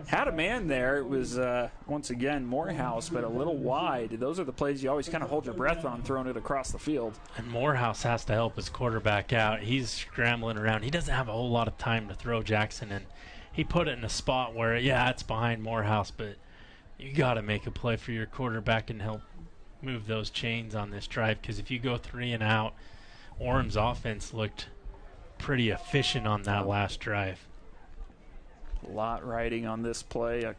had a man there. It was, once again, Morehouse, but a little wide. Those are the plays you always kind of hold your breath on, throwing it across the field. And Morehouse has to help his quarterback out. He's scrambling around. He doesn't have a whole lot of time to throw Jackson, and he put it in a spot where, yeah, it's behind Morehouse, but you got to make a play for your quarterback and help move those chains on this drive, because if you go 3 and out, Orem's offense looked pretty efficient on that last drive. A lot riding on this play. A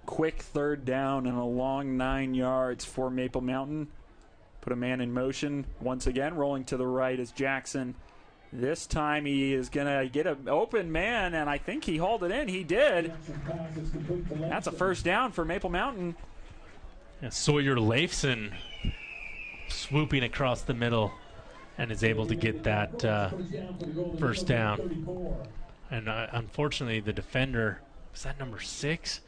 quick 3rd down and a long 9 yards for Maple Mountain. Put a man in motion once again, rolling to the right is Jackson. This time he is going to get an open man, and I think he hauled it in. He did. That's a 1st down for Maple Mountain. Yeah, Sawyer Leifson swooping across the middle and is able to get that 1st down. And unfortunately, the defender, was that number 6?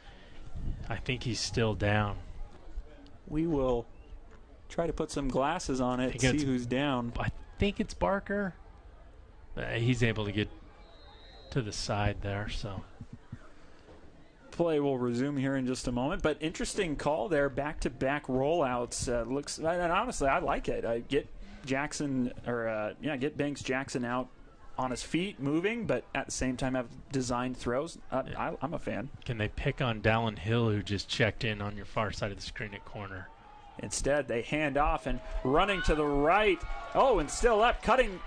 I think he's still down. We will try to put some glasses on it and see who's down. I think it's Barker. He's able to get to the side there, so. Play will resume here in just a moment, but interesting call there. Back-to-back rollouts. Looks, and honestly, I like it. Get Jackson, or get Banks Jackson out on his feet, moving, but at the same time have designed throws. I'm a fan. Can they pick on Dallin Hill, who just checked in on your far side of the screen at corner? Instead, they hand off and running to the right. Oh, and still up, cutting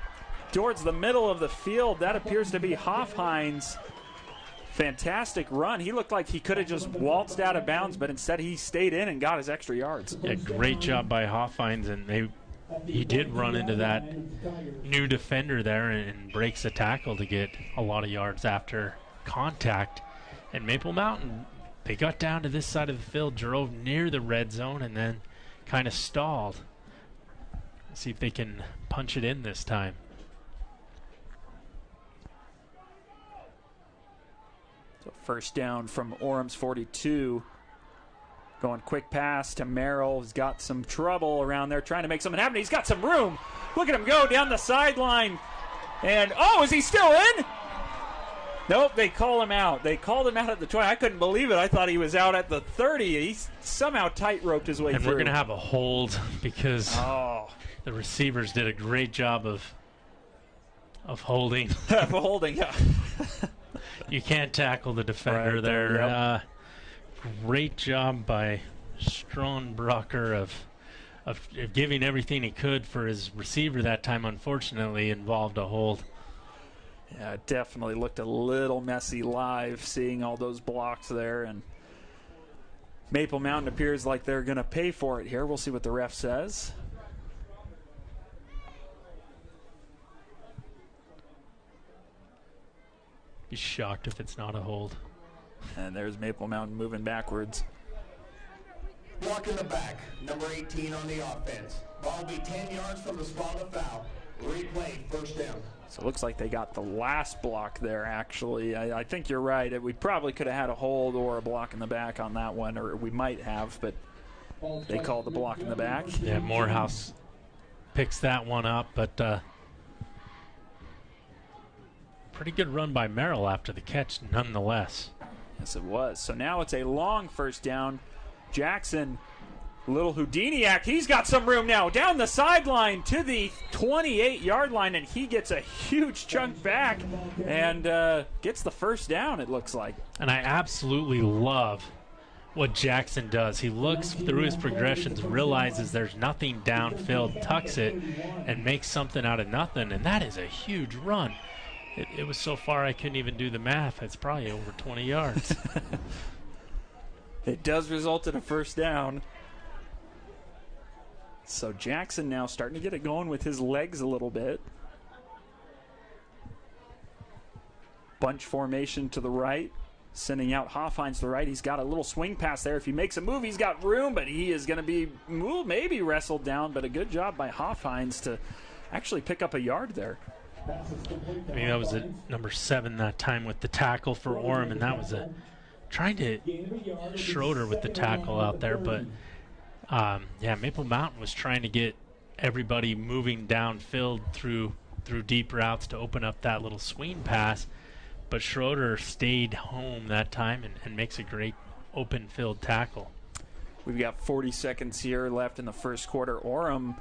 towards the middle of the field. That appears to be Hoffheinz. Fantastic run. He looked like he could have just waltzed out of bounds, but instead he stayed in and got his extra yards. Yeah, great job by Hoffheinz, and he did run into that new defender there and breaks a tackle to get a lot of yards after contact. And Maple Mountain, they got down to this side of the field, drove near the red zone, and then kind of stalled. Let's see if they can punch it in this time. So 1st down from Orem's 42. Going quick pass to Merrill. He's got some trouble around there trying to make something happen. He's got some room. Look at him go down the sideline. And, is he still in? Nope, they call him out. They called him out at the 20. I couldn't believe it. I thought he was out at the 30. He somehow tight-roped his way through. And we're going to have a hold because the receivers did a great job of holding. Holding, yeah. You can't tackle the defender there. Yep. Great job by Stronbrocker of giving everything he could for his receiver that time. Unfortunately, involved a hold. Yeah, it definitely looked a little messy live, seeing all those blocks there. And Maple Mountain appears like they're going to pay for it here. We'll see what the ref says. Be shocked if it's not a hold. And there's Maple Mountain moving backwards. Block in the back, number 18 on the offense. Ball will be 10 yards from the spot of foul. Replay, 1st down. So it looks like they got the last block there, actually. I think you're right. We probably could have had a hold or a block in the back on that one, or we might have, but they called the block in the back. Yeah, Morehouse picks that one up, but pretty good run by Merrill after the catch nonetheless. Yes, it was. So now it's a long 1st down. Jackson, little Houdiniac, he's got some room now. Down the sideline to the 28-yard line, and he gets a huge chunk back and gets the 1st down, it looks like. And I absolutely love what Jackson does. He looks through his progressions, realizes there's nothing downfield, tucks it, and makes something out of nothing, and that is a huge run. It was so far I couldn't even do the math. It's probably over 20 yards. It does result in a 1st down. So Jackson now starting to get it going with his legs a little bit. Bunch formation to the right. Sending out Hoffheinz to the right. He's got a little swing pass there. If he makes a move, he's got room, but he is going to be maybe wrestled down. But a good job by Hoffheinz to actually pick up a yard there. I mean, that was at number 7 that time with the tackle for Orem, and that was trying to Schroeder with the tackle out there. But, Maple Mountain was trying to get everybody moving downfield through deep routes to open up that little swing pass. but Schroeder stayed home that time and makes a great open field tackle. We've got 40 seconds here left in the first quarter. Orem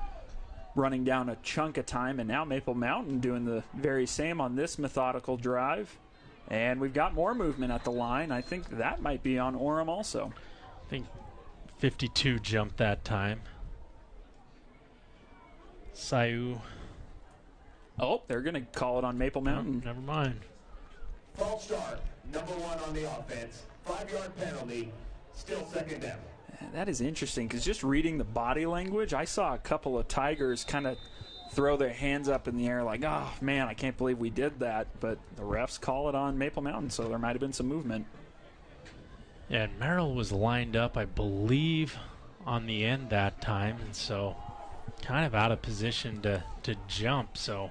running down a chunk of time, and now Maple Mountain doing the very same on this methodical drive. And we've got more movement at the line. I think that might be on Orem also. I think 52 jumped that time. Sayu. Oh, they're going to call it on Maple Mountain. Never mind. False start, number 1 on the offense. 5-yard penalty, still second down. That is interesting, because just reading the body language, I saw a couple of Tigers kind of throw their hands up in the air like, oh, man, I can't believe we did that. But the refs call it on Maple Mountain, so there might have been some movement. Yeah, and Merrill was lined up, I believe, on the end that time, and so kind of out of position to jump. So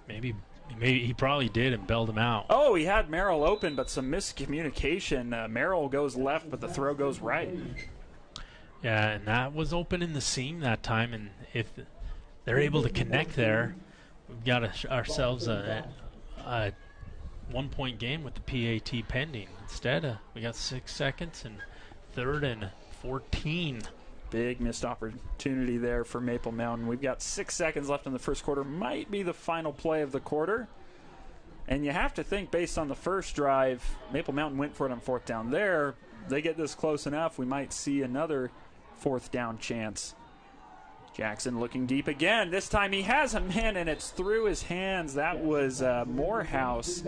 maybe he probably did and bailed him out. Oh, he had Merrill open, but some miscommunication. Merrill goes left, but the throw goes right. Yeah, and that was open in the seam that time, and if they're able to connect there, we've got ourselves a 1-point game with the PAT pending. Instead, we got 6 seconds and 3rd and 14. Big missed opportunity there for Maple Mountain. We've got 6 seconds left in the first quarter. Might be the final play of the quarter. And you have to think, based on the first drive, Maple Mountain went for it on 4th down there. They get this close enough, we might see another 4th down chance. Jackson looking deep again. This time he has a man, and it's through his hands. That was Morehouse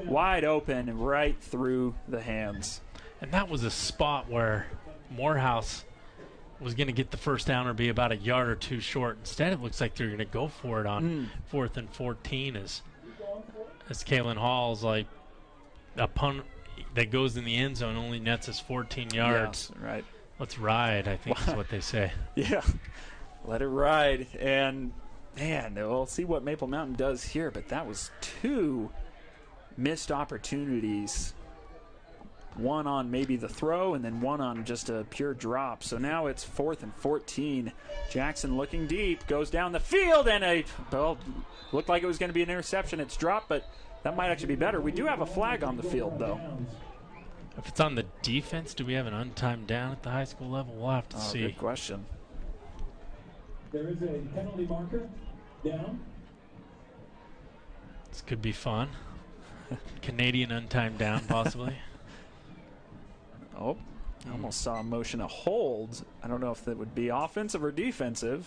wide open and right through the hands. And that was a spot where Morehouse was going to get the first down or be about a yard or two short. Instead, it looks like they're going to go for it on 4th and 14 as Kalen Hall's like a punt that goes in the end zone only nets us 14 yards. Yeah, right. Let's ride, I think is what they say. Yeah, let it ride. And, man, we'll see what Maple Mountain does here, but that was 2 missed opportunities. One on maybe the throw, and then one on just a pure drop. So now it's 4th and 14. Jackson looking deep, goes down the field, and looked like it was going to be an interception. It's dropped, but that might actually be better. We do have a flag on the field, though. If it's on the defense, do we have an untimed down at the high school level? We'll have to see. Good question. There is a penalty marker down. This could be fun. Canadian untimed down, possibly. Oh, I almost saw a motion of hold. I don't know if that would be offensive or defensive.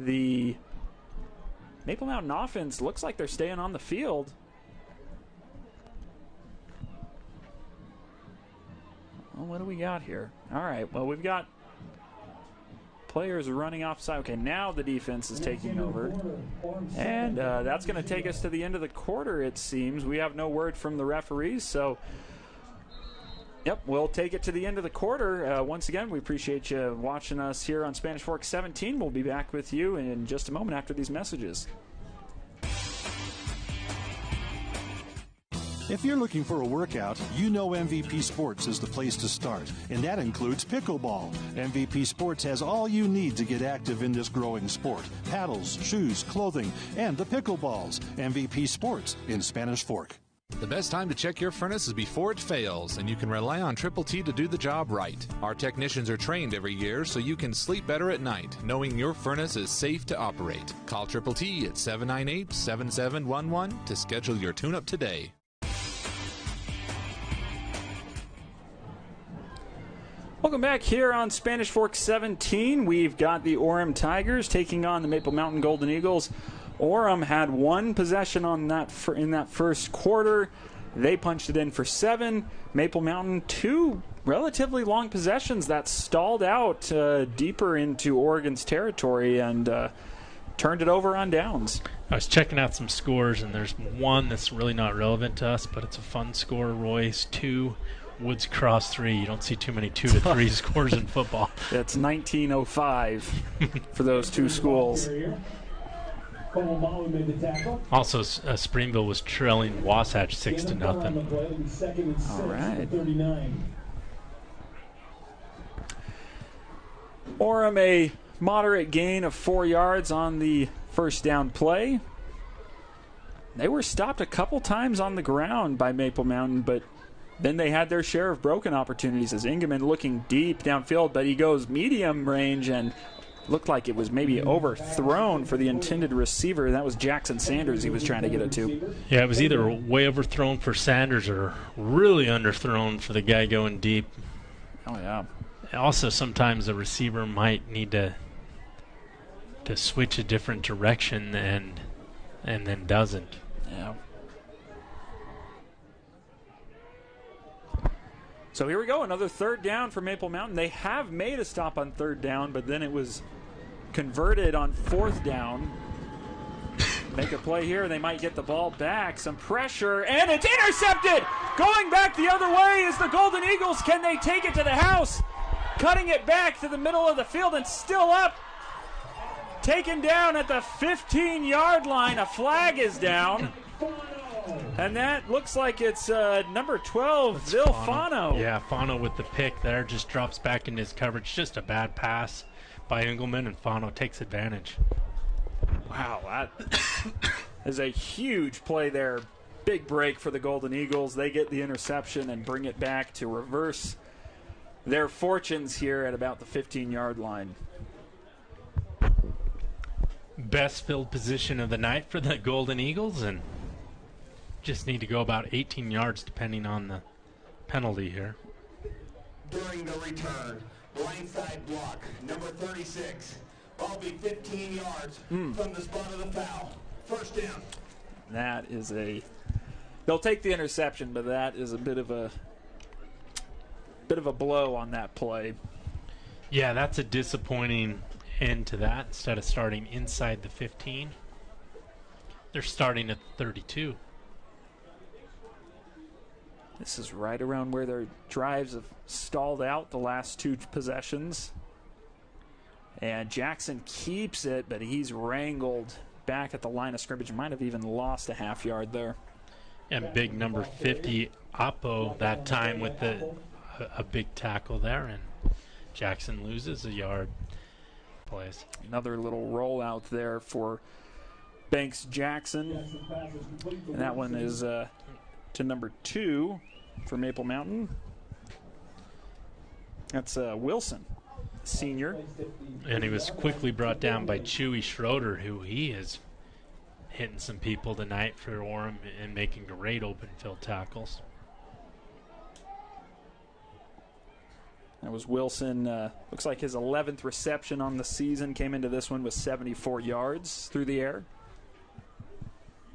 The Maple Mountain offense looks like they're staying on the field. Well, what do we got here? All right, well, we've got players running offside. Okay, now the defense is taking over. And that's going to take us to the end of the quarter, it seems. We have no word from the referees, so yep, we'll take it to the end of the quarter. Once again, we appreciate you watching us here on Spanish Fork 17. We'll be back with you in just a moment after these messages. If you're looking for a workout, you know MVP Sports is the place to start, and that includes pickleball. MVP Sports has all you need to get active in this growing sport. Paddles, shoes, clothing, and the pickleballs. MVP Sports in Spanish Fork. The best time to check your furnace is before it fails, and you can rely on Triple T to do the job right. Our technicians are trained every year so you can sleep better at night, knowing your furnace is safe to operate. Call Triple T at 798-7711 to schedule your tune-up today. Welcome back here on Spanish Fork 17. We've got the Orem Tigers taking on the Maple Mountain Golden Eagles. Orem had 1 possession on that in that first quarter. They punched it in for 7. Maple Mountain 2 relatively long possessions that stalled out deeper into Oregon's territory and turned it over on downs. I was checking out some scores, and there's one that's really not relevant to us, but it's a fun score. Royce 2, Woods Cross 3. You don't see too many 2 to 3 scores in football. It's 1905 for those 2 schools. Also, Springville was trailing Wasatch 6-0. All right. Orem a moderate gain of 4 yards on the first down play. they were stopped a couple times on the ground by Maple Mountain, but then they had their share of broken opportunities as Ingeman looking deep downfield, but he goes medium range and looked like it was maybe overthrown for the intended receiver. That was Jackson Sanders he was trying to get it to. Yeah, it was either way overthrown for Sanders or really underthrown for the guy going deep. Oh, yeah. Also, sometimes the receiver might need to switch a different direction and then doesn't. Yeah. So here we go, another third down for Maple Mountain. They have made a stop on third down, but then it was converted on fourth down. Make a play here, they might get the ball back. Some pressure, and it's intercepted! Going back the other way is the Golden Eagles. Can they take it to the house? Cutting it back to the middle of the field and still up. Taken down at the 15-yard line. A flag is down. And that looks like it's number 12, Vil Fano. Yeah, Fano with the pick there, just drops back in his coverage. Just a bad pass by Engelman, and Fano takes advantage. Wow, that is a huge play there. Big break for the Golden Eagles. They get the interception and bring it back to reverse their fortunes here at about the 15-yard line. Best field position of the night for the Golden Eagles, and just need to go about 18 yards depending on the penalty here. During the return, blindside block, number 36. Ball be 15 yards from the spot of the foul. First down. That is they'll take the interception, but that is a bit of a blow on that play. Yeah, that's a disappointing end to that. Instead of starting inside the 15, they're starting at 32. This is right around where their drives have stalled out the last two possessions. And Jackson keeps it, but he's wrangled back at the line of scrimmage. Might have even lost a half yard there. And big number 50, Oppo, that time with a big tackle there. And Jackson loses a yard. Plays. Another little rollout there for Banks Jackson. And that one is to number 2 for Maple Mountain. That's Wilson, senior. And he was quickly brought down by Chewy Schroeder, who he is hitting some people tonight for Orem and making great open field tackles. That was Wilson. Looks like his 11th reception on the season. Came into this one with 74 yards through the air.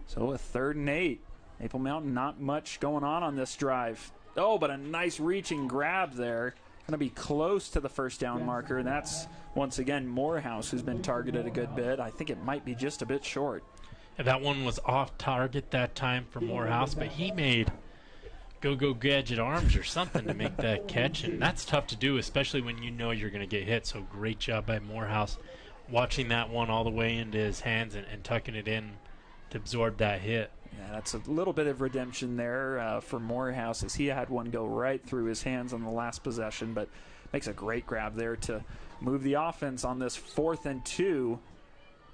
So a 3rd and 8. Maple Mountain, not much going on this drive. Oh, but a nice reaching grab there. Going to be close to the first down marker, and that's, once again, Morehouse, who's been targeted a good bit. I think it might be just a bit short. And that one was off target that time for Morehouse, but he made go gadget arms or something to make that catch, and that's tough to do, especially when you know you're going to get hit. So great job by Morehouse watching that one all the way into his hands and tucking it in to absorb that hit. Yeah, that's a little bit of redemption there for Morehouse, as he had one go right through his hands on the last possession, but makes a great grab there to move the offense on this 4th and 2.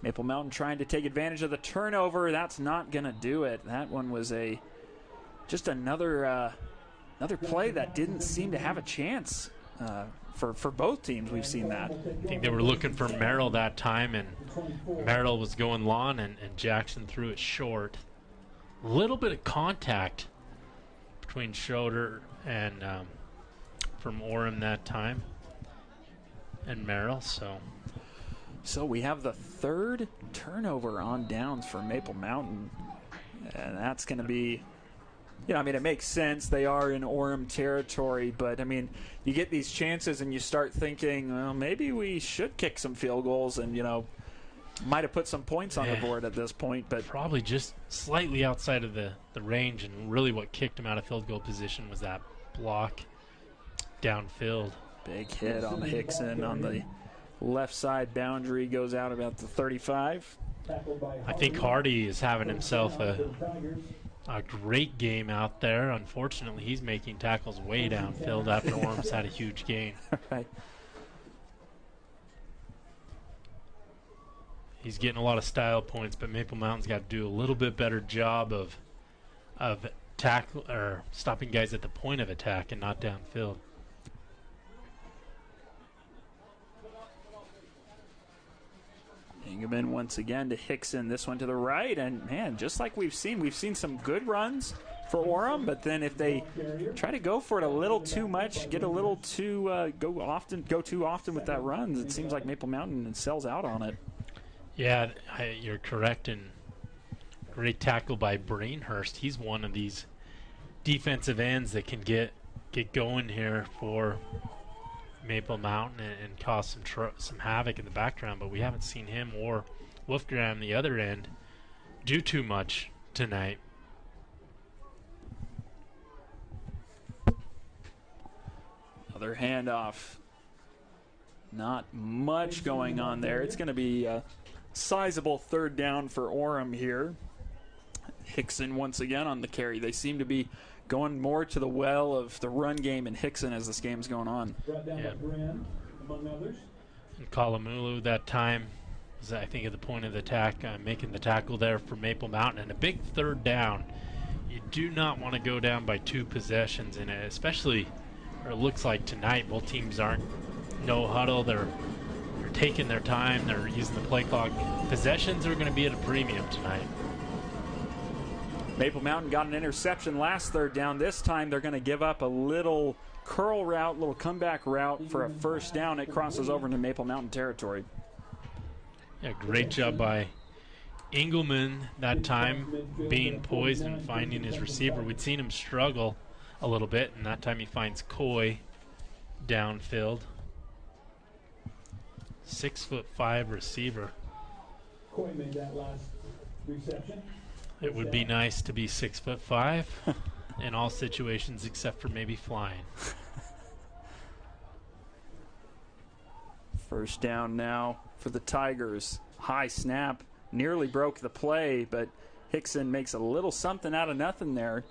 Maple Mountain trying to take advantage of the turnover. That's not going to do it. That one was just another play that didn't seem to have a chance for both teams. We've seen that. I think they were looking for Merrill that time, and Merrill was going long, and Jackson threw it short. A little bit of contact between Schroeder and from Orem that time and Merrill. So we have the 3rd turnover on downs for Maple Mountain, and that's going to be, it makes sense. They are in Orem territory, but, you get these chances and you start thinking, well, maybe we should kick some field goals and, might have put some points on the board at this point. But probably just slightly outside of the range, and really what kicked him out of field goal position was that block downfield. Big hit on Hickson on the left side boundary, goes out about the 35. I think Hardy is having himself a great game out there. Unfortunately, he's making tackles way downfield after Orm's had a huge gain. Right. He's getting a lot of style points, but Maple Mountain's got to do a little bit better job of tackle or stopping guys at the point of attack and not downfield. Ingeman once again to Hickson. This one to the right, and man, just like we've seen some good runs for Orem, but then if they try to go for it a little too much, get a little too go too often with that runs, it seems like Maple Mountain sells out on it. Yeah, you're correct, and great tackle by Brainhurst. He's one of these defensive ends that can get going here for Maple Mountain and cause some havoc in the background, but we haven't seen him or Wolfgram, the other end, do too much tonight. Another handoff. Not much going on there. It's going to be a sizable third down for Orem here. Hickson once again on the carry. They seem to be going more to the well of the run game in Hickson as this game's going on. Yeah. And Kalamulu that time was, I think, at the point of the attack, making the tackle there for Maple Mountain. And a big third down. You do not want to go down by 2 possessions in it, especially, or it looks like tonight, both teams aren't no huddle. They're taking their time. They're using the play clock. Possessions are going to be at a premium tonight. Maple Mountain got an interception last third down. This time they're going to give up a little curl route, little comeback route for a first down. It crosses over into Maple Mountain territory. Yeah, great job by Engelman that time, being poised and finding his receiver. We'd seen him struggle a little bit, and that time he finds Coy downfield. 6'5" receiver. Coy made that last reception. It would be nice to be 6'5" in all situations except for maybe flying. First down now for the Tigers. High snap, nearly broke the play, but Hickson makes a little something out of nothing there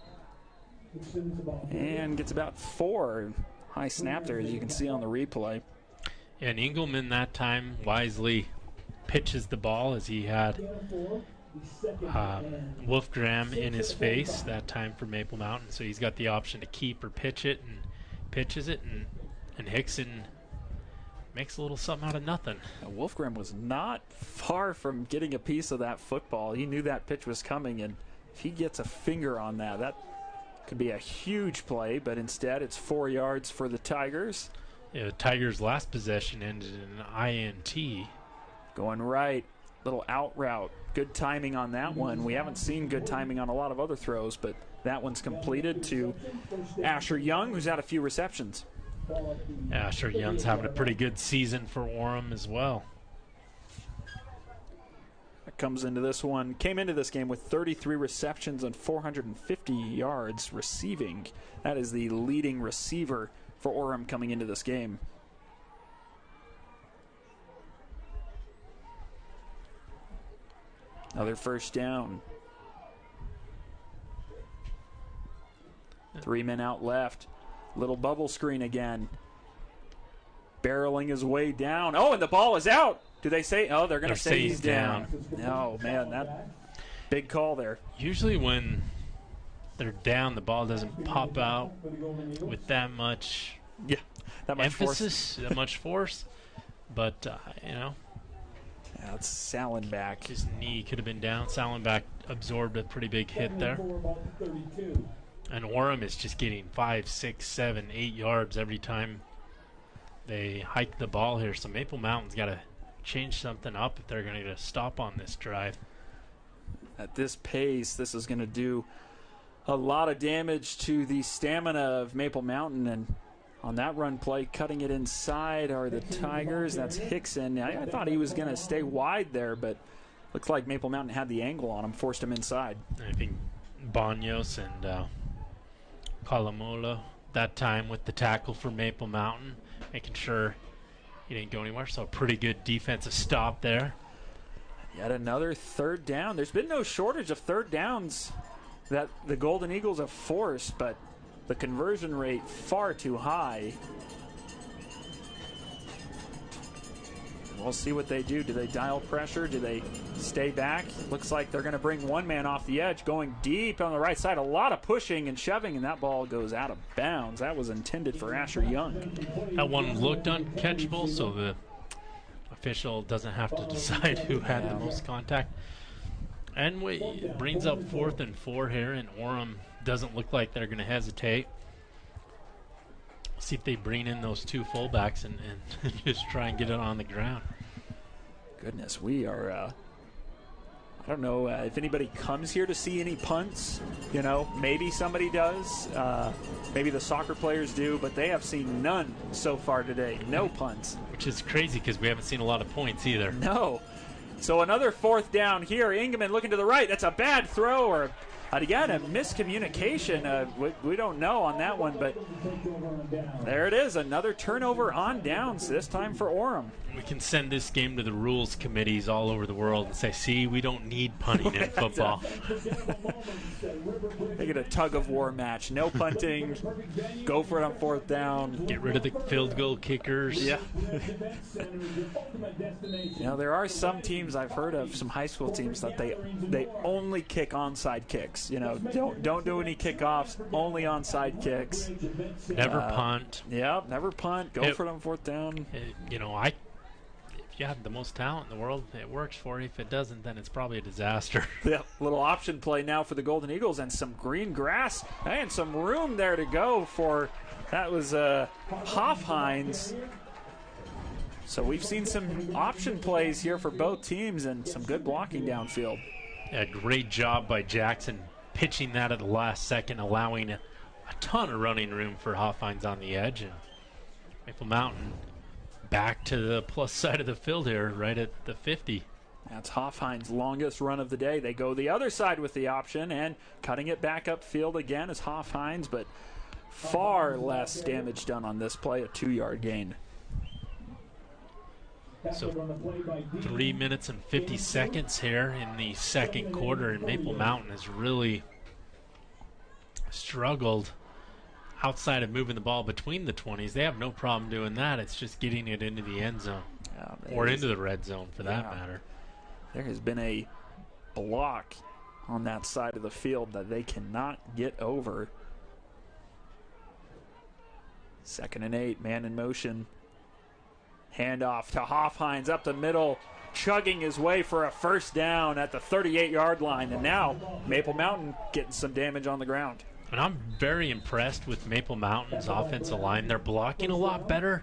and gets about 4. High snap there, as you can see on the replay. And Engelman that time wisely pitches the ball as he had Wolfgram in his face that time for Maple Mountain, so he's got the option to keep or pitch it, and pitches it, and Hickson makes a little something out of nothing. Wolfgram was not far from getting a piece of that football. He knew that pitch was coming, and if he gets a finger on that, that could be a huge play, but instead it's 4 yards for the Tigers. Yeah, the Tigers' last possession ended in an INT. Going right, little out route. Good timing on that one. We haven't seen good timing on a lot of other throws, but that one's completed to Asher Young, who's had a few receptions. Asher Young's having a pretty good season for Orem as well. Comes into this one, came into this game with 33 receptions and 450 yards receiving. That is the leading receiver for Orem coming into this game. Another first down. 3 men out left. Little bubble screen again. Barreling his way down. Oh, and the ball is out. Do they say? Oh, they're going to say he's down. No, man, that big call there. Usually when they're down, the ball doesn't pop out with that much emphasis, that much force. But, you know. Yeah, it's Salenbach. His knee could have been down. Salenbach absorbed a pretty big hit there. And Orem is just getting 5, 6, 7, 8 yards every time they hike the ball here. So Maple Mountain's got to change something up if they're going to stop on this drive. At this pace, this is going to do a lot of damage to the stamina of Maple Mountain. And on that run play, cutting it inside are the Tigers. That's Hickson. I thought he was going to stay wide there, but looks like Maple Mountain had the angle on him, forced him inside. I think Banyos and Kalamola that time with the tackle for Maple Mountain, making sure he didn't go anywhere. So a pretty good defensive stop there. Yet another third down. There's been no shortage of third downs that the Golden Eagles have forced, but the conversion rate far too high. we'll see what they do. Do they dial pressure? Do they stay back? Looks like they're going to bring one man off the edge, going deep on the right side. A lot of pushing and shoving, and that ball goes out of bounds. That was intended for Asher Young. That one looked uncatchable, so the official doesn't have to decide who had the most contact. And it brings up 4th and 4 here, and Orem doesn't look like they're going to hesitate. See if they bring in those 2 fullbacks and just try and get it on the ground. Goodness, we are, I don't know if anybody comes here to see any punts. You know, maybe somebody does. Maybe the soccer players do, but they have seen none so far today. No punts. Which is crazy because we haven't seen a lot of points either. No. So another 4th down here. Ingeman looking to the right. That's a bad throw, or again, a miscommunication. We don't know on that one, but there it is. Another turnover on downs, this time for Orem. We can send this game to the rules committees all over the world and say, see, we don't need punting in football. They get a tug-of-war match. No punting. Go for it on 4th down. Get rid of the field goal kickers. Yeah. You know, there are some teams I've heard of, some high school teams, that they only kick onside kicks. You know, don't do any kickoffs, only onside kicks. Never punt. Yeah, never punt. Go for it on 4th down. You know, if you have the most talent in the world, it works for you. If it doesn't, then it's probably a disaster. Yeah, little option play now for the Golden Eagles, and some green grass and some room there to go for, that was Hoffheinz. So we've seen some option plays here for both teams and some good blocking downfield. A great job by Jackson pitching that at the last second, allowing a ton of running room for Hoffheinz on the edge. And Maple Mountain back to the plus side of the field here, right at the 50. That's Hoffheinz's longest run of the day. They go the other side with the option, and cutting it back upfield again is Hoffheinz, but far less damage done on this play, a 2-yard gain. So 3 minutes and 50 seconds here in the second quarter, and Maple Mountain has really struggled outside of moving the ball between the 20s. They have no problem doing that. It's just getting it into the end zone or into the red zone for that matter. There has been a block on that side of the field that they cannot get over. 2nd and 8, man in motion. Handoff to Hoffheinz up the middle, chugging his way for a 1st down at the 38-yard line. And now Maple Mountain getting some damage on the ground. And I'm very impressed with Maple Mountain's offensive line. They're blocking a lot better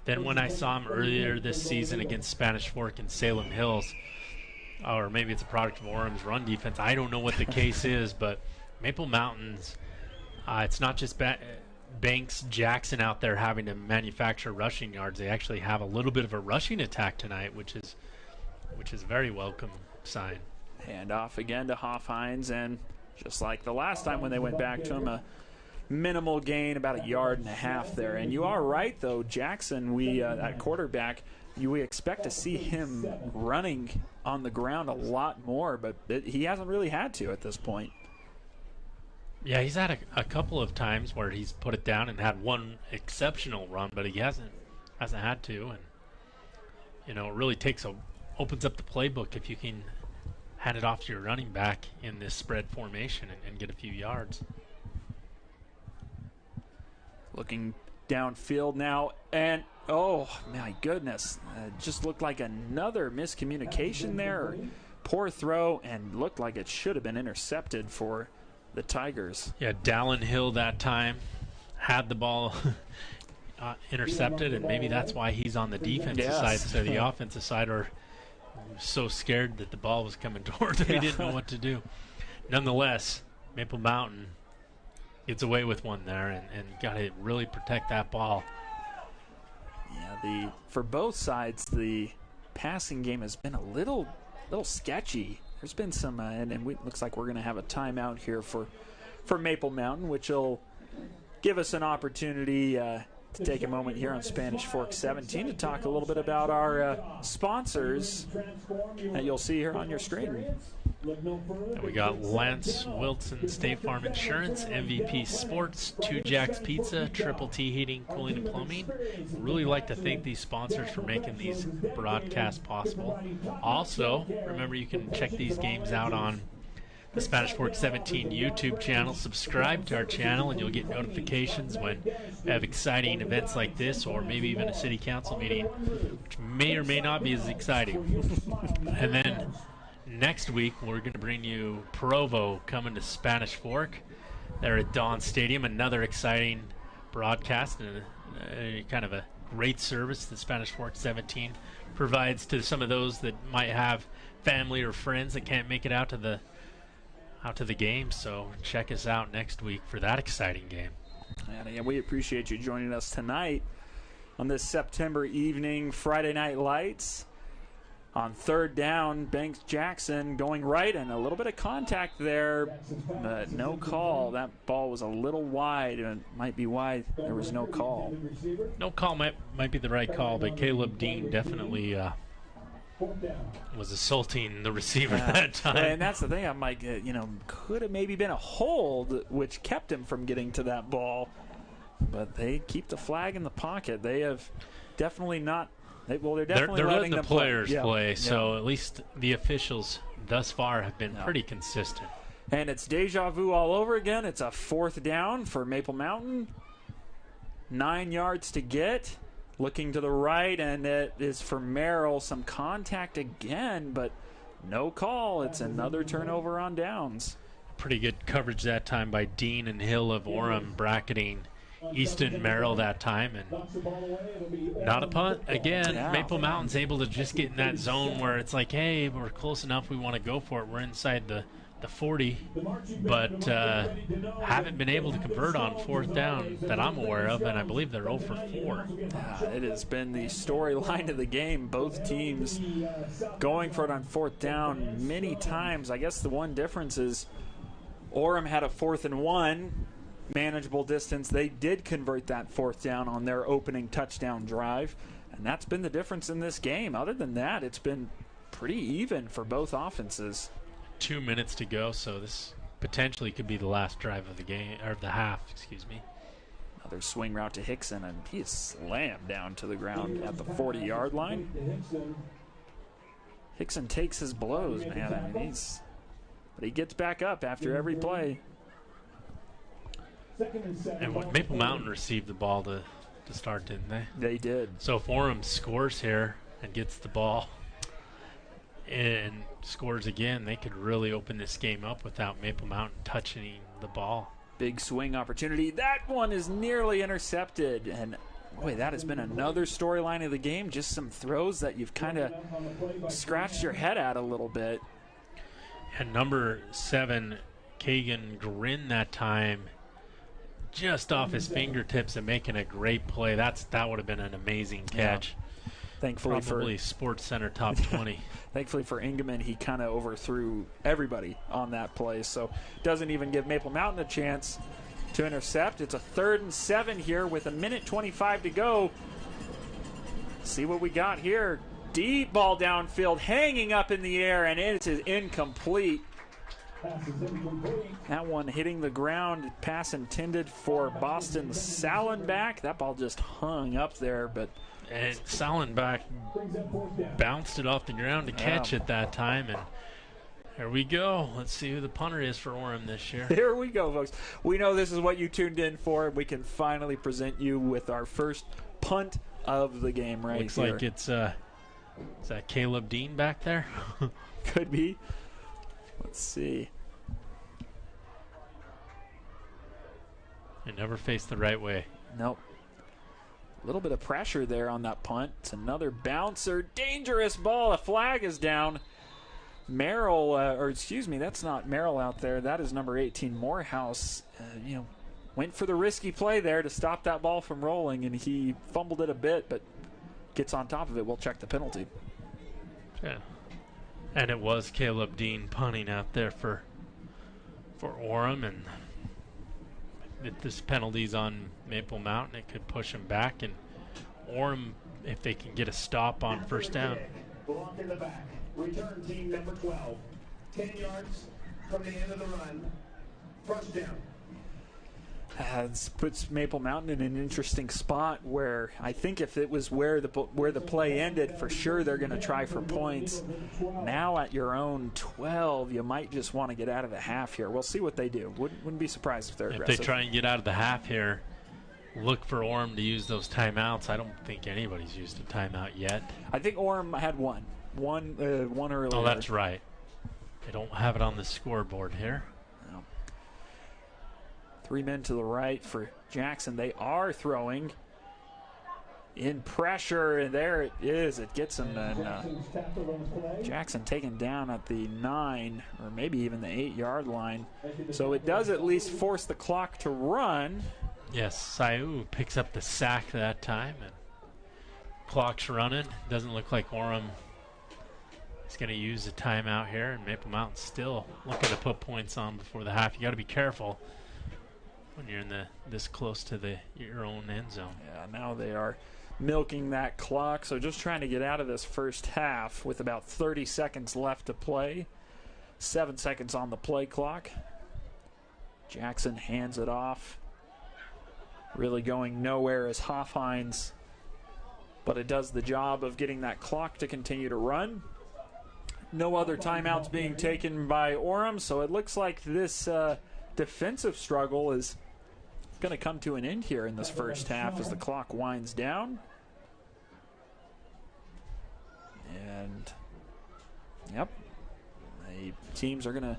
than when I saw them earlier this season against Spanish Fork and Salem Hills. Or maybe it's a product of Orem's run defense. I don't know what the case is, but Maple Mountain's, it's not just Banks, Jackson out there having to manufacture rushing yards. They actually have a little bit of a rushing attack tonight, which is a very welcome sign. Handoff again to Hoffheinz, and just like the last time when they went back to him, a minimal gain, about 1.5 yards there. And you are right, though, Jackson, at quarterback, we expect to see him running on the ground a lot more, but he hasn't really had to at this point. Yeah, he's had a couple of times where he's put it down and had one exceptional run, but he hasn't had to. And you know, it really opens up the playbook if you can hand it off to your running back in this spread formation and get a few yards. Looking downfield now, and oh my goodness, just looked like another miscommunication there. Poor throw, and looked like it should have been intercepted for the Tigers. Yeah, Dallin Hill that time had the ball intercepted, and maybe that's why he's on the defensive side instead of the offensive side, or so scared that the ball was coming towards him he didn't know what to do. Nonetheless, Maple Mountain gets away with one there, and got to really protect that ball. Yeah, for both sides, the passing game has been a little sketchy. There's been some, and it looks like we're going to have a timeout here for Maple Mountain, which will give us an opportunity to take a moment here on Spanish Fork 17 to talk a little bit about our sponsors that you'll see here on your screen. And we got Lance Wilson, State Farm Insurance, MVP Sports, Two Jacks Pizza, Triple T Heating, Cooling, and Plumbing. Really like to thank these sponsors for making these broadcasts possible. Also, remember you can check these games out on the Spanish Fork 17 YouTube channel. Subscribe to our channel and you'll get notifications when we have exciting events like this, or maybe even a city council meeting, which may or may not be as exciting. And then next week we're going to bring you Provo coming to Spanish Fork. They're at Dawn Stadium. Another exciting broadcast and a kind of a great service that Spanish Fork 17 provides to some of those that might have family or friends that can't make it out to the game. So check us out next week for that exciting game. And again, we appreciate you joining us tonight on this September evening, Friday Night Lights. On third down, Banks Jackson going right, and a little bit of contact there, but no call. That ball was a little wide, and it might be why there was no call. No call might be the right call, but Caleb Dean definitely was assaulting the receiver that time. And that's the thing. I'm like, could have maybe been a hold, which kept him from getting to that ball. But they keep the flag in the pocket. They have definitely not. They're definitely letting the players play. Yeah. So at least the officials thus far have been pretty consistent. And it's deja vu all over again. It's a fourth down for Maple Mountain. 9 yards to get. Looking to the right, and it is for Merrill. Some contact again, but no call. It's another turnover on downs. Pretty good coverage that time by Dean and Hill of Orem, bracketing Easton Merrill that time. And not a punt. Again, Maple Mountain's able to just get in that zone where it's like, hey, we're close enough. We want to go for it. We're inside the 40, but haven't been able to convert on fourth down that I'm aware of, and I believe they're 0 for 4. It has been the storyline of the game. Both teams going for it on fourth down many times. I guess the one difference is Orem had a 4th and 1, manageable distance. They did convert that fourth down on their opening touchdown drive, and that's been the difference in this game. Other than that, it's been pretty even for both offenses. 2 minutes to go, so this potentially could be the last drive of the game, or the half, excuse me. Another swing route to Hickson, and he is slammed down to the ground at the 40-yard line. Hickson takes his blows, man. I mean, but he gets back up after every play. And Maple Mountain received the ball to start, didn't they? They did. So if Orem scores here and gets the ball and scores again, they could really open this game up without Maple Mountain touching the ball. Big swing opportunity. That one is nearly intercepted. And, boy, that has been another storyline of the game. Just some throws that you've kind of scratched your head at a little bit. And number 7, Kagan Grin that time, just off his fingertips and making a great play. That would have been an amazing catch. Yeah. Thankfully probably Sports Center top 20. Thankfully for Ingeman, he kind of overthrew everybody on that play, so doesn't even give Maple Mountain a chance to intercept. It's a 3rd and 7 here with 1:25 to go. See what we got here. Deep ball downfield, hanging up in the air, and it is incomplete. That one hitting the ground. Pass intended for Boston Salenbach. That ball just hung up there, but and Salenbach bounced it off the ground to catch it that time. And here we go. Let's see who the punter is for Orem this year. Here we go, folks. We know this is what you tuned in for. We can finally present you with our first punt of the game right Looks here. Like it's is that Caleb Dean back there? Could be. Let's see. It never faced the right way. Nope. A little bit of pressure there on that punt. It's another bouncer. Dangerous ball. A flag is down. Merrill, that's not Merrill out there. That is number 18, Morehouse. Went for the risky play there to stop that ball from rolling, and he fumbled it a bit, but gets on top of it. We'll check the penalty. Yeah. And it was Caleb Dean punting out there for Orem, and if this penalty's on Maple Mountain, it could push him back, and Orem, if they can get a stop on first down. Block in the back. Return team number 12. 10 yards from the end of the run. First down. This puts Maple Mountain in an interesting spot where I think if it was where the play ended, for sure they're going to try for points. Now at your own 12, you might just want to get out of the half here. We'll see what they do. Wouldn't be surprised if they're aggressive. If they try and get out of the half here, look for Orem to use those timeouts. I don't think anybody's used a timeout yet. I think Orem had one earlier. Oh, that's right. They don't have it on the scoreboard here. 3 men to the right for Jackson. They are throwing in pressure, and there it is. It gets him. And Jackson taken down at the 9 or maybe even the 8-yard line. So it does at least force the clock to run. Yes, Sayu picks up the sack that time, and clock's running. Doesn't look like Orem is going to use a timeout here, and Maple Mountain still looking to put points on before the half. You got to be careful when you're in this close to your own end zone. Yeah, now they are milking that clock, so just trying to get out of this first half with about 30 seconds left to play. 7 seconds on the play clock. Jackson hands it off. Really going nowhere is Hoffheinz, but it does the job of getting that clock to continue to run. No other timeouts being taken by Orem, so it looks like this defensive struggle is going to come to an end here in this first half as the clock winds down. And, yep, the teams are going to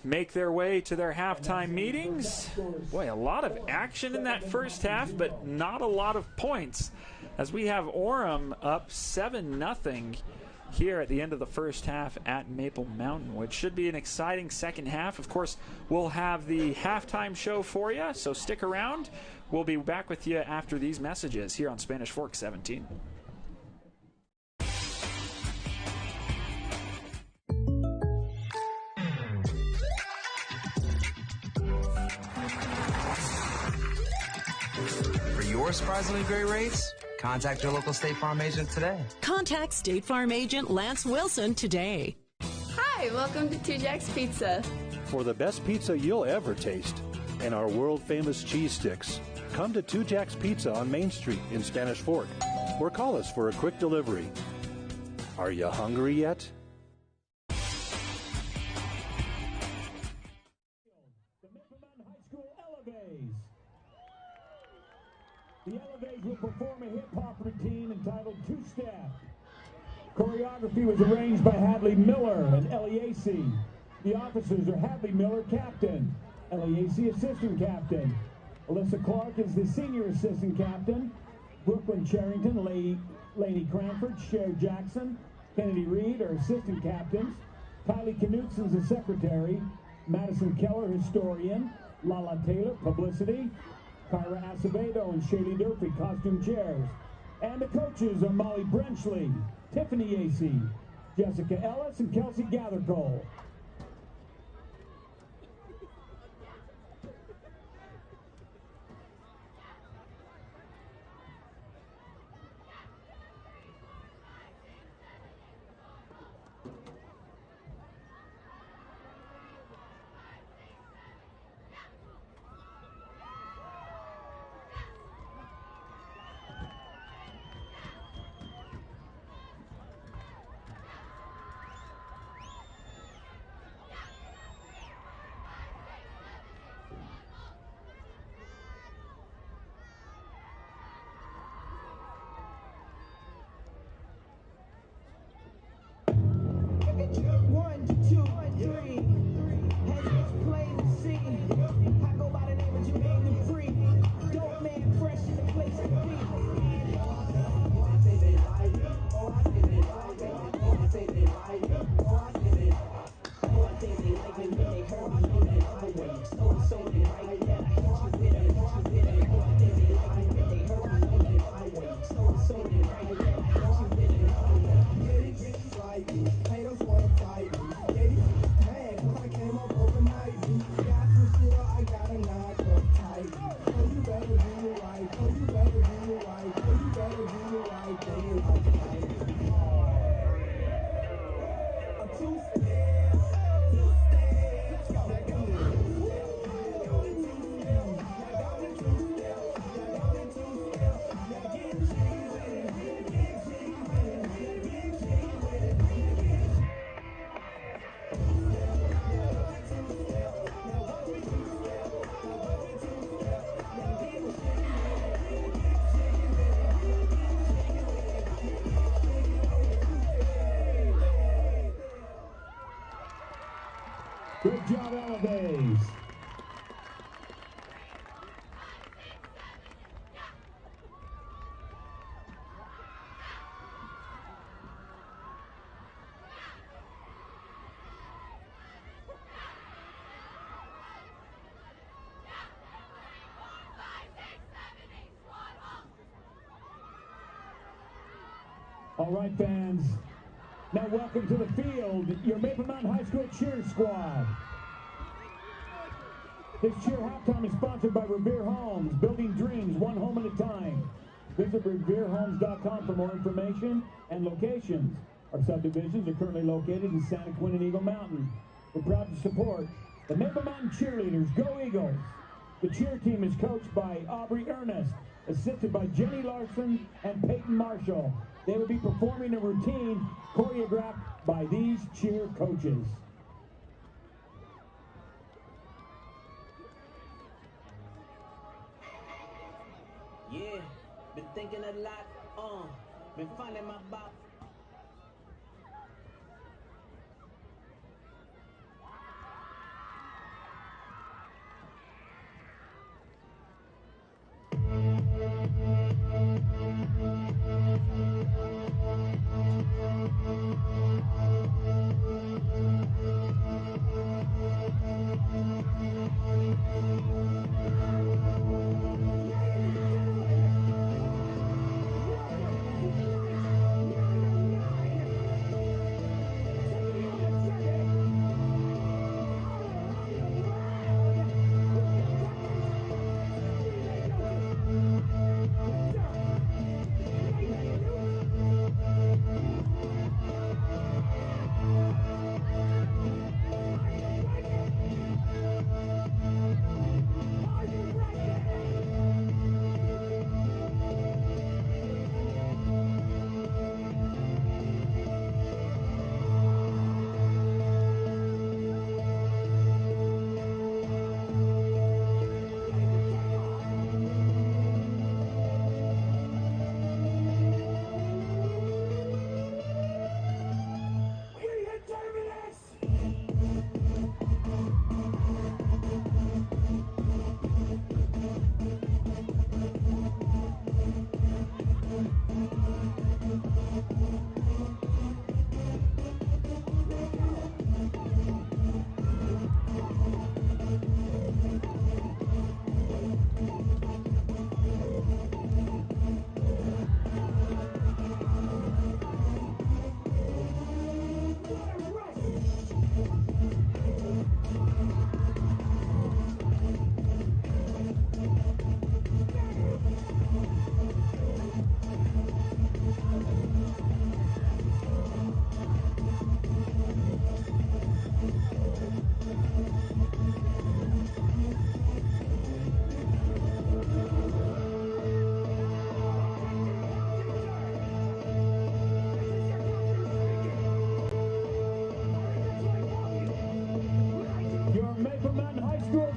make their way to their halftime meetings. Boy, a lot of action in that first half, but not a lot of points, as we have Orem up 7-0 here at the end of the first half at Maple Mountain, which should be an exciting second half. Of course, we'll have the halftime show for you, so stick around. We'll be back with you after these messages here on Spanish Fork 17. For your surprisingly great rates, contact your local State Farm agent today. Contact State Farm agent Lance Wilson today. Hi, welcome to Two Jack's Pizza. For the best pizza you'll ever taste and our world-famous cheese sticks, come to Two Jack's Pizza on Main Street in Spanish Fork or call us for a quick delivery. Are you hungry yet? The Maple Mountain High School Elevays. The Elevays will perform a hip-hop routine entitled Two-Step. Choreography was arranged by Hadley Miller and Eliacy. The officers are Hadley Miller, captain. Eliacy, assistant captain. Alyssa Clark is the senior assistant captain. Brooklyn Charrington, Laney Cranford, Cher Jackson, Kennedy Reed are assistant captains. Kylie Knutsen's the secretary. Madison Keller, historian. Lala Taylor, publicity. Kyra Acevedo and Shaylee Durfee, costume chairs. And the coaches are Molly Brenchley, Tiffany Acey, Jessica Ellis, and Kelsey Gathercole. Great job, Elevays. All right, fans. Now welcome to the field, your Maple Mountain High School cheer squad. This cheer halftime is sponsored by Revere Homes, building dreams one home at a time. Visit reverehomes.com for more information and locations. Our subdivisions are currently located in Santa Quinn and Eagle Mountain. We're proud to support the Maple Mountain Cheerleaders. Go Eagles! The cheer team is coached by Aubrey Ernest, assisted by Jenny Larson and Peyton Marshall. They will be performing a routine choreographed by these cheer coaches. Yeah, been thinking a lot, been finding my bop.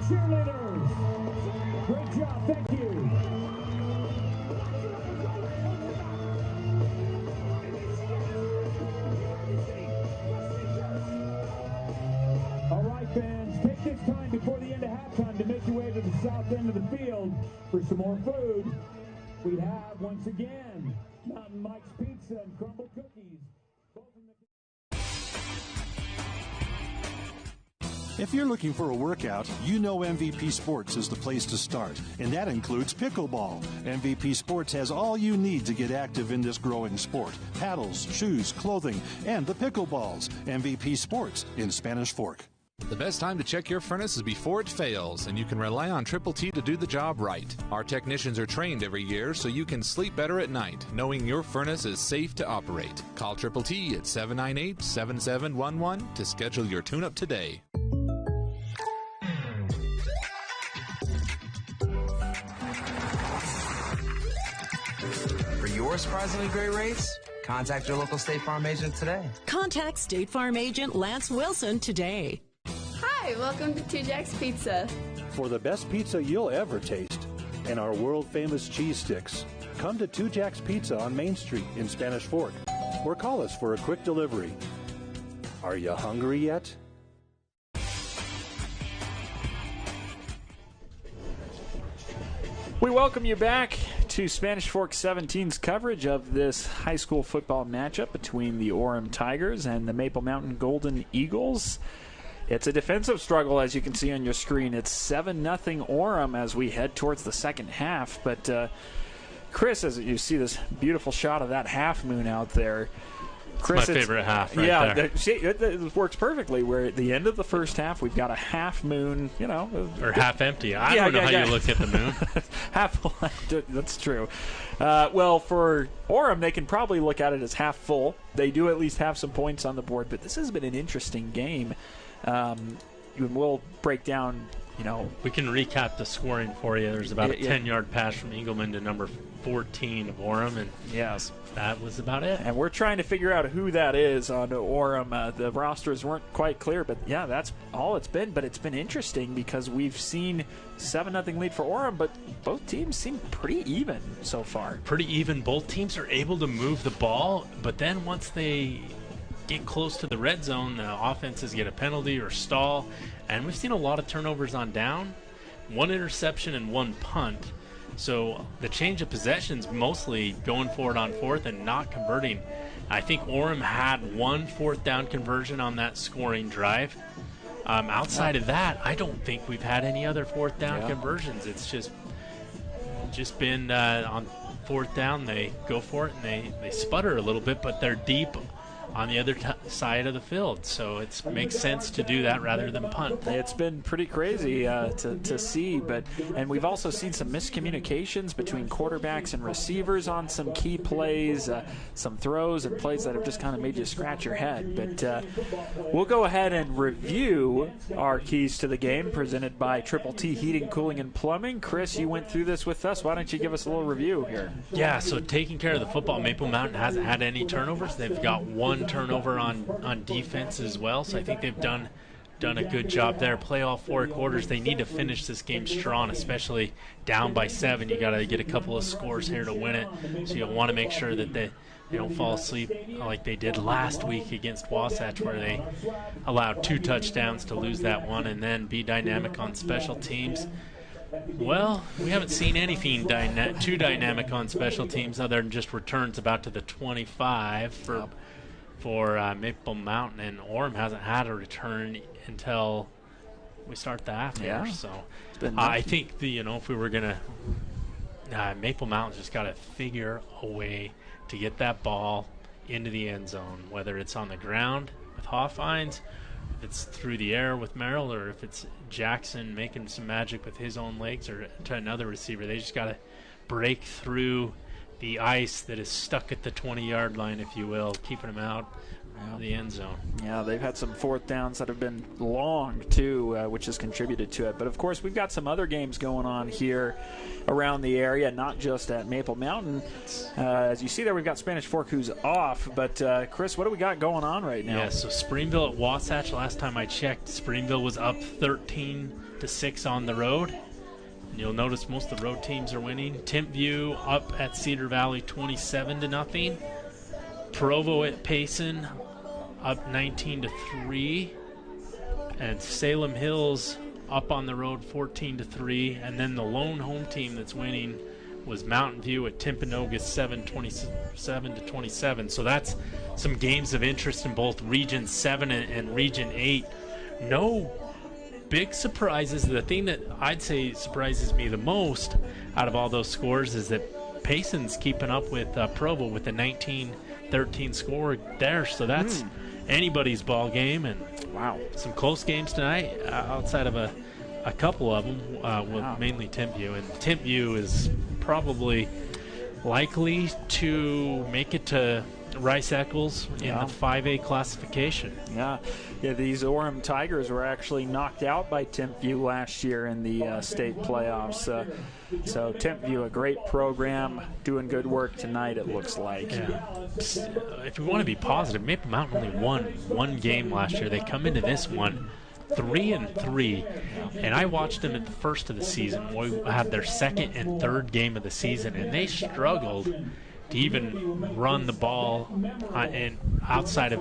Cheerleaders. Great job, thank you. All right, fans, take this time before the end of halftime to make your way to the south end of the field for some more food. We have, once again, Mountain Mike's Pizza and Crumble Cookies. If you're looking for a workout, you know MVP Sports is the place to start, and that includes pickleball. MVP Sports has all you need to get active in this growing sport. Paddles, shoes, clothing, and the pickleballs. MVP Sports in Spanish Fork. The best time to check your furnace is before it fails, and you can rely on Triple T to do the job right. Our technicians are trained every year so you can sleep better at night, knowing your furnace is safe to operate. Call Triple T at 798-7711 to schedule your tune-up today. For your surprisingly great rates, contact your local State Farm agent today. Contact State Farm agent Lance Wilson today. Hi, welcome to Two Jack's Pizza. For the best pizza you'll ever taste and our world-famous cheese sticks, come to Two Jack's Pizza on Main Street in Spanish Fork or call us for a quick delivery. Are you hungry yet? We welcome you back to Spanish Fork 17's coverage of this high school football matchup between the Orem Tigers and the Maple Mountain Golden Eagles. It's a defensive struggle, as you can see on your screen. It's 7-0 Orem as we head towards the second half. But, Chris, as you see this beautiful shot of that half moon out there, Chris, my favorite half right there. Yeah, it works perfectly. Where at the end of the first half, we've got a half moon, or half empty. I don't know how you look at the moon. Half full. That's true. Well, for Orem, they can probably look at it as half full. They do at least have some points on the board, but this has been an interesting game. We'll break down. We can recap the scoring for you. There's about a 10-yard pass from Engelman to number 14 of Orem, and yes, that was about it. And we're trying to figure out who that is on Orem. The rosters weren't quite clear, but yeah, that's all it's been. But it's been interesting because we've seen 7-0 lead for Orem, but both teams seem pretty even so far. Pretty even. Both teams are able to move the ball, but then once they get close to the red zone, the offenses get a penalty or stall, and we've seen a lot of turnovers on down, 1 interception and 1 punt. So the change of possessions mostly going for it on fourth and not converting. I think Orem had 1 fourth down conversion on that scoring drive. Outside of that, I don't think we've had any other fourth down conversions. It's just been on fourth down, they go for it and they sputter a little bit, but they're deep on the other side of the field, so it makes sense to do that rather than punt. It's been pretty crazy to see, and we've also seen some miscommunications between quarterbacks and receivers on some key plays, some throws and plays that have just kind of made you scratch your head. But we'll go ahead and review our keys to the game presented by Triple T Heating, Cooling, and Plumbing. Chris, you went through this with us. Why don't you give us a little review here? Yeah, so taking care of the football, Maple Mountain hasn't had any turnovers. They've got 1 turnover on defense as well, so I think they've done a good job there. Play all 4 quarters. They need to finish this game strong, especially down by 7. You got to get a couple of scores here to win it, so you want to make sure that they don't fall asleep like they did last week against Wasatch, where they allowed 2 touchdowns to lose that one, and then be dynamic on special teams. Well, we haven't seen anything too dynamic on special teams other than just returns about to the 25 for Maple Mountain, and Orem hasn't had a return until we start the half here. So I think if we were gonna, Maple Mountain's just got to figure a way to get that ball into the end zone, whether it's on the ground with Hoffines, if it's through the air with Merrill, or if it's Jackson making some magic with his own legs, or to another receiver. They just got to break through the ice that is stuck at the 20-yard line, if you will, keeping them out of the end zone. Yeah, they've had some fourth downs that have been long, too, which has contributed to it. But, of course, we've got some other games going on here around the area, not just at Maple Mountain. As you see there, we've got Spanish Fork, who's off. But, Chris, what do we got going on right now? Yeah, so Springville at Wasatch, last time I checked, Springville was up 13-6 on the road. You'll notice most of the road teams are winning. Timpview up at Cedar Valley 27-0. Provo at Payson up 19-3. And Salem Hills up on the road 14-3. And then the lone home team that's winning was Mountain View at Timpanogos 27-27. So that's some games of interest in both Region 7 and Region 8. No big surprises. The thing that I'd say surprises me the most out of all those scores is that Payson's keeping up with Provo with the 19-13 score there. So that's anybody's ball game. And wow, some close games tonight outside of a couple of them, mainly Timpview. And Timpview is probably likely to make it to Rice-Eccles in the 5A classification. Yeah, these Orem Tigers were actually knocked out by Timpview last year in the state playoffs. So Timpview, a great program, doing good work tonight, it looks like. Yeah. If we want to be positive, Maple Mountain only won 1 game last year. They come into this one 3-3, and I watched them at the first of the season. We had their second and third game of the season, and they struggled to even run the ball and outside of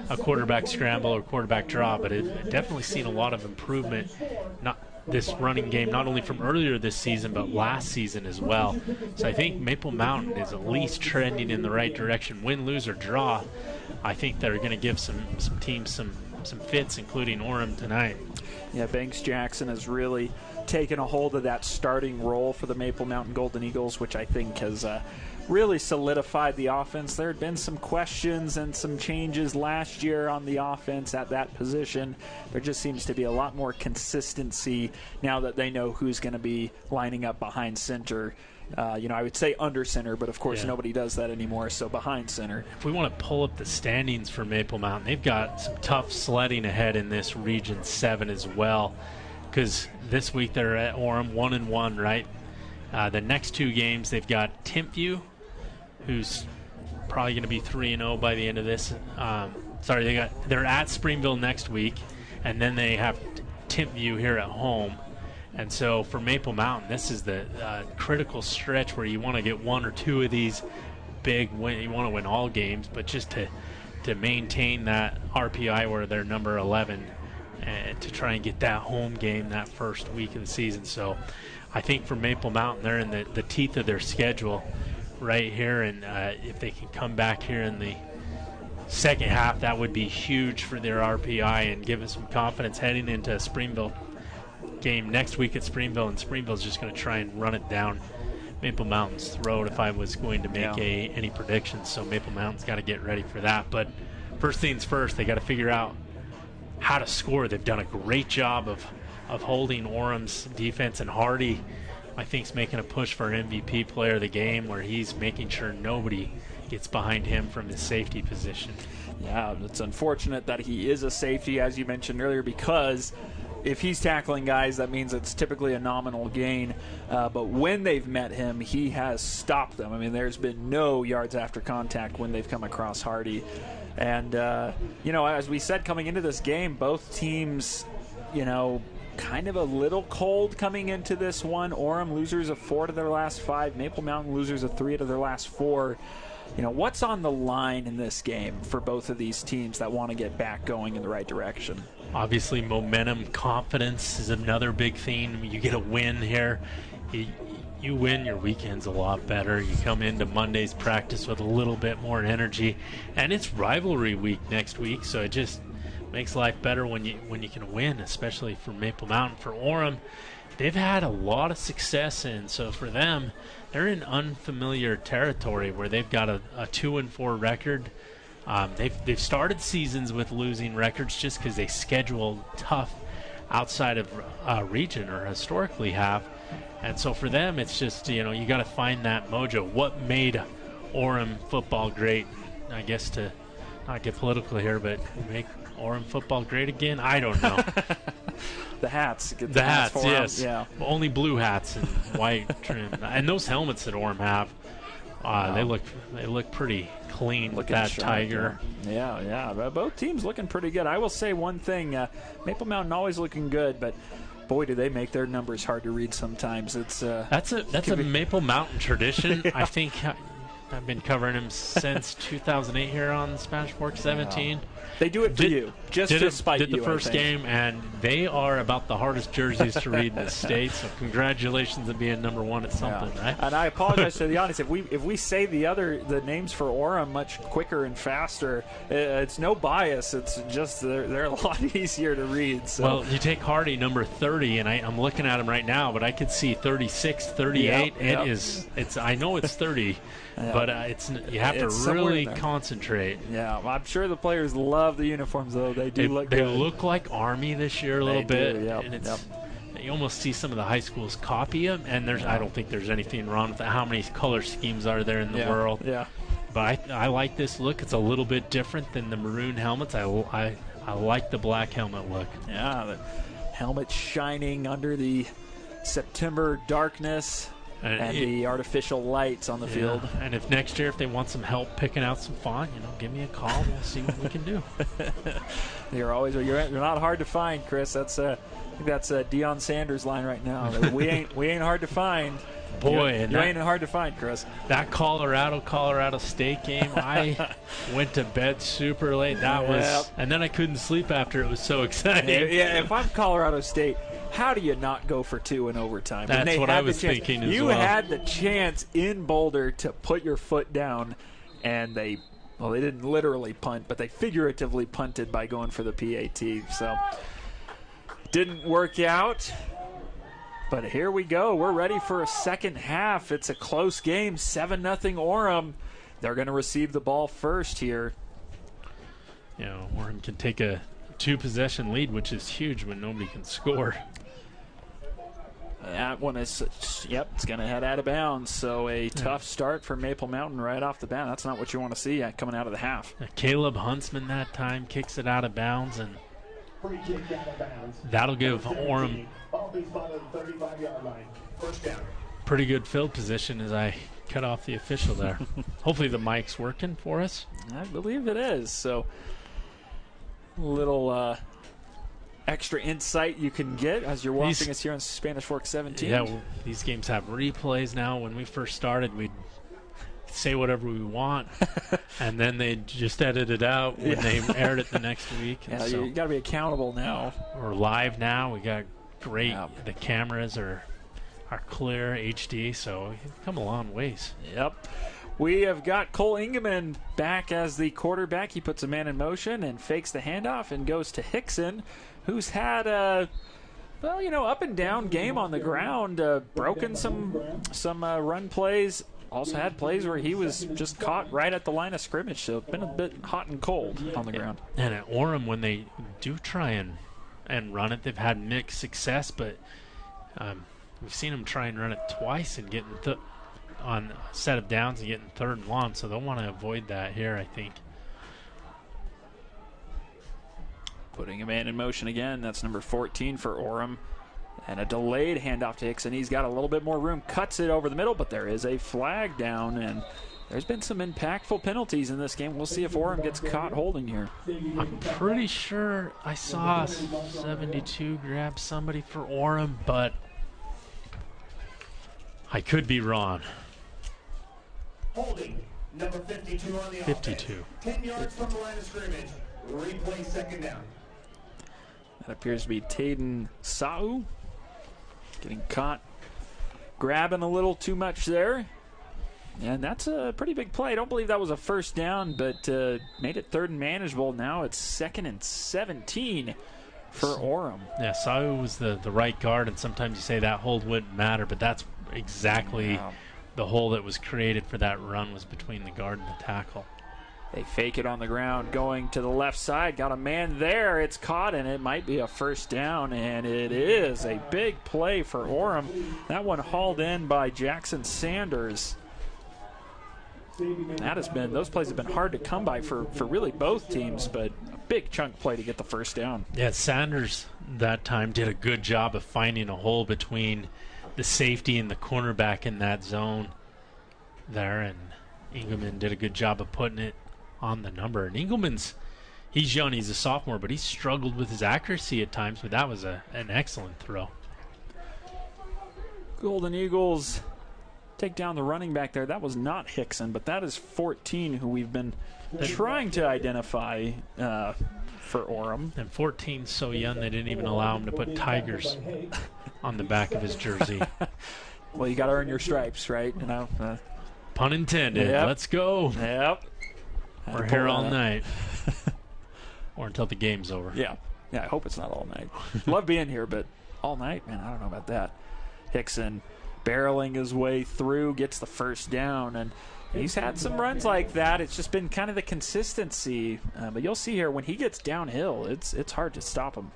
a quarterback scramble or quarterback draw, but it definitely seen a lot of improvement. this running game, not only from earlier this season, but last season as well. So I think Maple Mountain is at least trending in the right direction. Win, lose, or draw, I think they're going to give some teams some fits, including Orem tonight. Yeah, Banks Jackson has really taken a hold of that starting role for the Maple Mountain Golden Eagles, which I think has really solidified the offense. There had been some questions and some changes last year on the offense at that position. There just seems to be a lot more consistency now that they know who's going to be lining up behind center. I would say under center, but of course nobody does that anymore, so behind center. If we want to pull up the standings for Maple Mountain, they've got some tough sledding ahead in this Region 7 as well, because this week they're at Orem 1-1, right? The next two games, they've got Timpview, who's probably going to be 3-0 by the end of this. They're at Springville next week, and then they have Timpview here at home. And so for Maple Mountain, this is the critical stretch where you want to get one or two of these big wins. You want to win all games, but just to maintain that RPI where they're number 11 and to try and get that home game that first week of the season. So I think for Maple Mountain, they're in the teeth of their schedule right here, and if they can come back here in the second half, that would be huge for their RPI and give us some confidence heading into a Springville game next week at Springville, and Springville's just going to try and run it down Maple Mountain's throat if I was going to make any predictions. So Maple Mountain's got to get ready for that. But first things first, they got to figure out how to score. They've done a great job of holding Orem's defense, and Hardy, I think, is making a push for MVP player of the game, where he's making sure nobody gets behind him from his safety position. Yeah, it's unfortunate that he is a safety, as you mentioned earlier, because if he's tackling guys, that means it's typically a nominal gain. But when they've met him, he has stopped them. I mean, there's been no yards after contact when they've come across Hardy. And, as we said coming into this game, both teams, kind of a little cold coming into this one. Orem losers of 4 to their last 5. Maple Mountain losers of 3 to their last 4. What's on the line in this game for both of these teams that want to get back going in the right direction? Obviously, momentum, confidence is another big theme. You get a win here, you win, your weekend's a lot better. You come into Monday's practice with a little bit more energy, and it's rivalry week next week, so it just makes life better when you can win, especially for Maple Mountain. For Orem, they've had a lot of success, and so for them, they're in unfamiliar territory where they've got a 2-4 record. They've started seasons with losing records just because they schedule tough outside of region, or historically have. And so for them, it's just, you got to find that mojo. What made Orem football great? I guess to not get political here, but make Orem football great again? I don't know. The hats. Get the hats, yes. Yeah. Only blue hats and white trim. And those helmets that Orem have, they look pretty clean with that sharp, tiger. Yeah. Both teams looking pretty good. I will say one thing: Maple Mountain always looking good, but boy, do they make their numbers hard to read sometimes. It's that's a Maple Mountain tradition. I think I've been covering them since 2008 here on Spanish Fork 17. Wow. They do it for you, just to spite you. Did the first game, and they are about the hardest jerseys to read in the state. So congratulations on being number 1 at something, right? And I apologize to the audience if we say the names for Orem much quicker and faster. It's no bias. It's just they're a lot easier to read. So. Well, you take Hardy, number 30, and I'm looking at him right now, but I could see 36, 38. Yep. It's I know it's 30. But you have to really concentrate. Yeah, I'm sure the players love the uniforms, though. They look good. They look like Army this year a little bit. Yep. And you almost see some of the high schools copy them, and I don't think there's anything wrong with that. How many color schemes are there in the world? Yeah. But I like this look. It's a little bit different than the maroon helmets. I like the black helmet look. Yeah, the helmet shining under the September darkness. And the artificial lights on the field. And if next year, if they want some help picking out some font, give me a call. We'll see what we can do. You're not hard to find, Chris. I think that's Deion Sanders' line right now. We ain't hard to find. Boy, you ain't hard to find, Chris. That Colorado State game, I went to bed super late. And then I couldn't sleep after. It was so exciting. Yeah, if I'm Colorado State, How do you not go for 2 in overtime? That's what I was thinking as well. You had the chance in Boulder to put your foot down, and they didn't literally punt, but they figuratively punted by going for the PAT. So didn't work out. But here we go. We're ready for a second half. It's a close game, 7-0 Orem. They're going to receive the ball first here. Orem can take a 2-possession lead, which is huge when nobody can score. That one is, it's going to head out of bounds. So a tough start for Maple Mountain right off the bat. That's not what you want to see coming out of the half. Caleb Huntsman that time kicks it out of bounds, and that'll give Orem pretty good field position as I cut off the official there. Hopefully the mic's working for us. I believe it is. So a little extra insight you can get as you're watching us here on Spanish Fork 17. Yeah, these games have replays now. When we first started, we'd say whatever we want, and then they just edit it out when they aired it the next week. Yeah, so you got to be accountable now. We're live now. We got great. The cameras are clear HD, so we've come a long ways. Yep. We have got Cole Ingeman back as the quarterback. He puts a man in motion and fakes the handoff and goes to Hickson, who's had a up and down game on the ground, broken some run plays. Also had plays where he was just caught right at the line of scrimmage, so been a bit hot and cold on the ground. And at Orem, when they do try and run it, they've had mixed success, but we've seen them try and run it twice and get on a set of downs and getting 3rd and long, so they'll want to avoid that here, I think. Putting a man in motion again. That's number 14 for Orem. And a delayed handoff to Hickson. He's got a little bit more room, cuts it over the middle, but there is a flag down, and there's been some impactful penalties in this game. We'll see if Orem gets caught holding here. I'm pretty sure I saw 72 grab somebody for Orem, but I could be wrong. Holding, number 52 on the 52. 10 yards from the line of scrimmage. Replay 2nd down. That appears to be Taden Sau. Getting caught grabbing a little too much there. And that's a pretty big play. I don't believe that was a first down, but made it 3rd and manageable. Now it's 2nd and 17 for Orem. Yeah, Sau was the right guard, and sometimes you say that hold wouldn't matter, but that's exactly the hole that was created for that run, was between the guard and the tackle. They fake it on the ground, going to the left side. Got a man there. It's caught, and it might be a first down, and it is a big play for Orem. That one hauled in by Jackson Sanders. Those plays have been hard to come by for really both teams, but a big chunk play to get the first down. Yeah, Sanders that time did a good job of finding a hole between the safety and the cornerback in that zone there, and Engelman did a good job of putting it on the number. And he's young, he's a sophomore, but he struggled with his accuracy at times, but that was an excellent throw. Golden Eagles take down the running back there. That was not Hickson, but that is 14, who we've been trying to identify for Orem. And 14's so young they didn't even allow him to put Tigers on the back of his jersey. Well, you got to earn your stripes, right? Pun intended. Yep. Let's go. Yep. We're here all night. Or until the game's over. Yeah, I hope it's not all night. Love being here, but all night, man, I don't know about that. Hickson barreling his way through, gets the first down, and he's had some runs like that. It's just been kind of the consistency. But you'll see here, when he gets downhill, it's hard to stop him.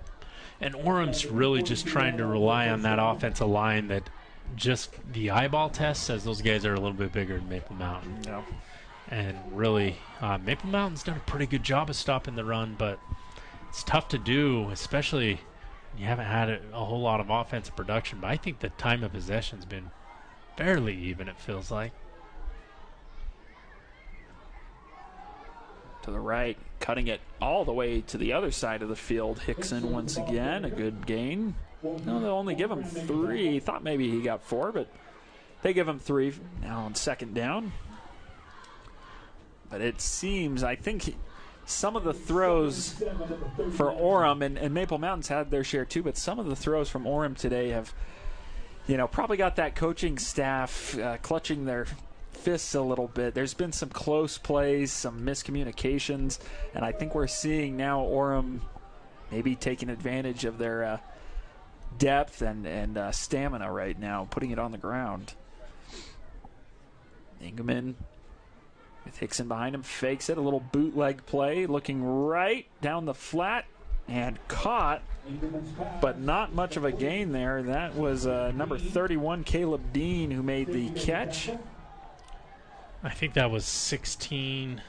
And Orem's really just trying to rely on that offensive line that just the eyeball test says those guys are a little bit bigger than Maple Mountain. No. And really, Maple Mountain's done a pretty good job of stopping the run, but it's tough to do, especially when you haven't had a whole lot of offensive production. But I think the time of possession's been fairly even, it feels like. To the right, cutting it all the way to the other side of the field. Hickson once again, a good gain. No, they'll only give him 3. Thought maybe he got 4, but they give him 3 now on 2nd down. But it seems, I think some of the throws for Orem, and Maple Mountain's had their share too, but some of the throws from Orem today have, probably got that coaching staff clutching their fists a little bit. There's been some close plays, some miscommunications, and I think we're seeing now Orem maybe taking advantage of their depth and stamina right now, putting it on the ground. Ingeman with Hickson behind him, fakes it, a little bootleg play, looking right down the flat, and caught, but not much of a gain there. That was number 31, Caleb Dean, who made the catch. I think that was 16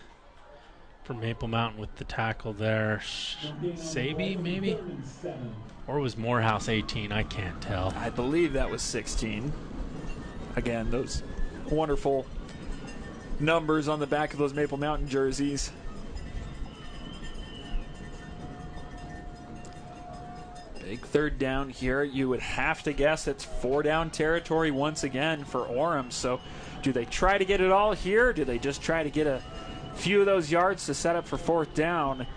for Maple Mountain with the tackle there. Saby, maybe? Or was Morehouse 18? I can't tell. I believe that was 16. Again, those wonderful numbers on the back of those Maple Mountain jerseys. Big third down here. You would have to guess it's 4-down territory once again for Orem. So do they try to get it all here? Do they just try to get a few of those yards to set up for 4th down?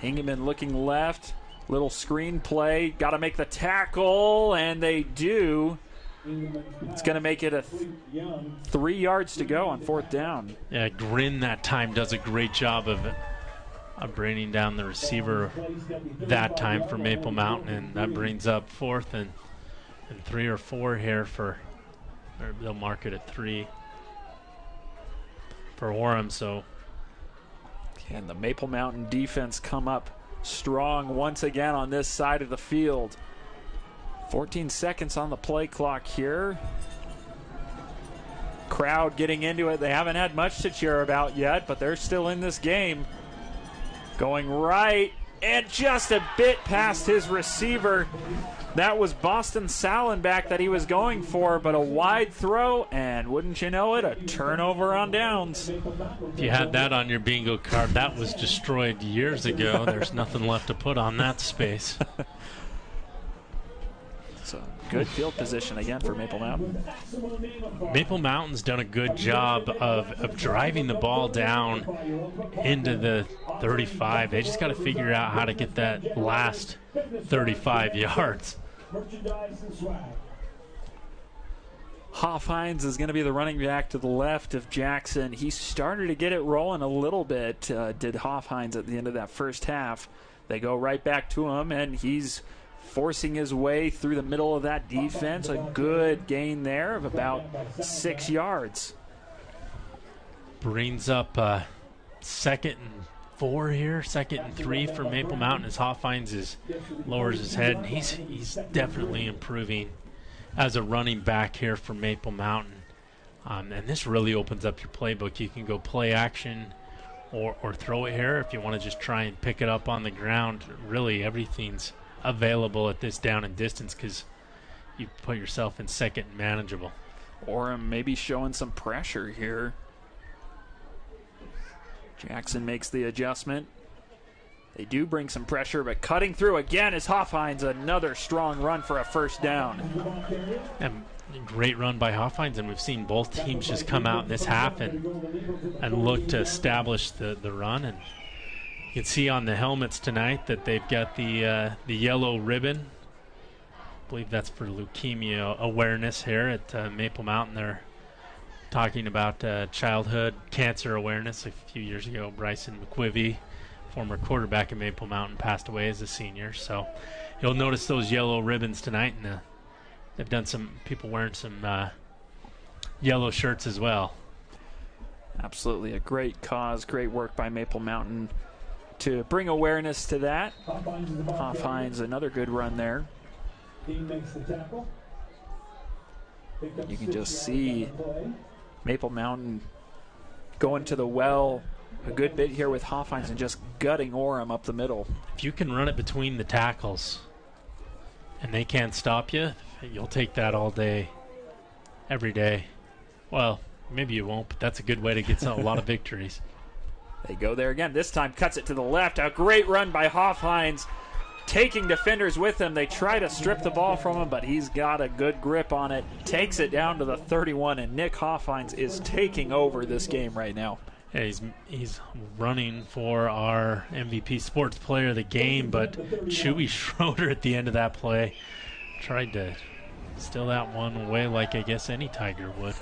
Ingeman looking left. Little screen play. Got to make the tackle, and they do. It's going to make it 3 yards to go on 4th down. Yeah, Grin that time does a great job of bringing down the receiver that time for Maple Mountain, and that brings up 4th and 3 or 4 here or they'll mark it at 3 for Orem. So, and the Maple Mountain defense come up strong once again on this side of the field. 14 seconds on the play clock here. Crowd getting into it. They haven't had much to cheer about yet, but they're still in this game. Going right, and just a bit past his receiver. That was Boston Salenbach that he was going for, but a wide throw, and wouldn't you know it, a turnover on downs. If you had that on your bingo card, that was destroyed years ago. There's nothing left to put on that space. So good field position again for Maple Mountain. Maple Mountain's done a good job of driving the ball down into the 35. They just got to figure out how to get that last 35 yards. Hoffhines is going to be the running back to the left of Jackson. He started to get it rolling a little bit, did Hoffhines at the end of that first half. They go right back to him, and he's forcing his way through the middle of that defense. A good gain there of about 6 yards. Brings up 2nd and 4 here, 2nd and 3 for Maple Mountain as Hoffhines lowers his head. And he's definitely improving as a running back here for Maple Mountain. And this really opens up your playbook. You can go play action or throw it here if you want to just try and pick it up on the ground. Really, everything's available at this down and distance because you put yourself in 2nd and manageable. Orem maybe showing some pressure here. Jackson makes the adjustment. They do bring some pressure, but cutting through again is Hoffhines. Another strong run for a 1st down. And great run by Hoffhines, and we've seen both teams just come out in this half and look to establish the run. And you can see on the helmets tonight that they've got the yellow ribbon. I believe that's for leukemia awareness here at Maple Mountain. They're talking about childhood cancer awareness. A few years ago, Bryson McQuivy, former quarterback at Maple Mountain, passed away as a senior. So you'll notice those yellow ribbons tonight, and they've done some people wearing some yellow shirts as well. Absolutely a great cause, great work by Maple Mountain to bring awareness to that. Hoffhines, another good run there. You can just see Maple Mountain going to the well a good bit here with Hoffhines and just gutting Orem up the middle. If you can run it between the tackles and they can't stop you, you'll take that all day, every day. Well, maybe you won't, but that's a good way to get a lot of victories. They go there again. This time cuts it to the left. A great run by Hoffhines, taking defenders with him. They try to strip the ball from him, but he's got a good grip on it. Takes it down to the 31, and Nick Hoffhines is taking over this game right now. Yeah, he's running for our MVP Sports Player of the game, but Chewy Schroeder at the end of that play tried to steal that one away like I guess any Tiger would.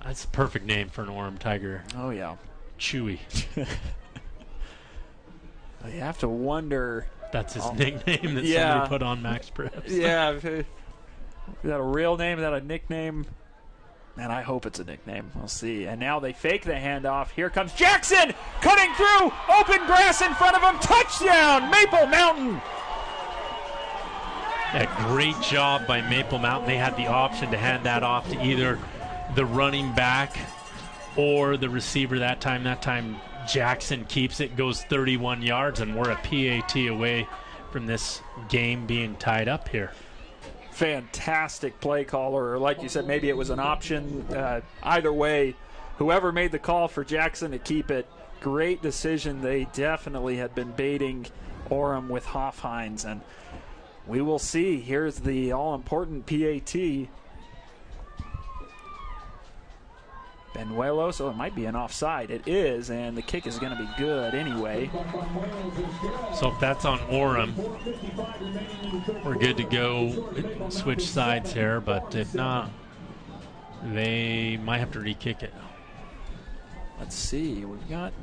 That's a perfect name for an Orem Tiger. Oh, yeah. Chewy. You have to wonder. That's his nickname that somebody put on Max Preps. Yeah. Is that a real name? Is that a nickname? And I hope it's a nickname. We'll see. And now they fake the handoff. Here comes Jackson cutting through. Open grass in front of him. Touchdown, Maple Mountain. Yeah, great job by Maple Mountain. They had the option to hand that off to either the running back or the receiver that time. That time Jackson keeps it, goes 31 yards, and we're a PAT away from this game being tied up here. Fantastic play caller, or like you said, maybe it was an option. Either way, whoever made the call for Jackson to keep it, great decision. They definitely had been baiting Orem with Hoffheinz, and we will see. Here's the all-important PAT. Benuelo, so it might be an offside. It is, and the kick is going to be good anyway. So if that's on Orem, we're good to go. Switch sides here, but if not, they might have to re-kick it. Let's see. We've got,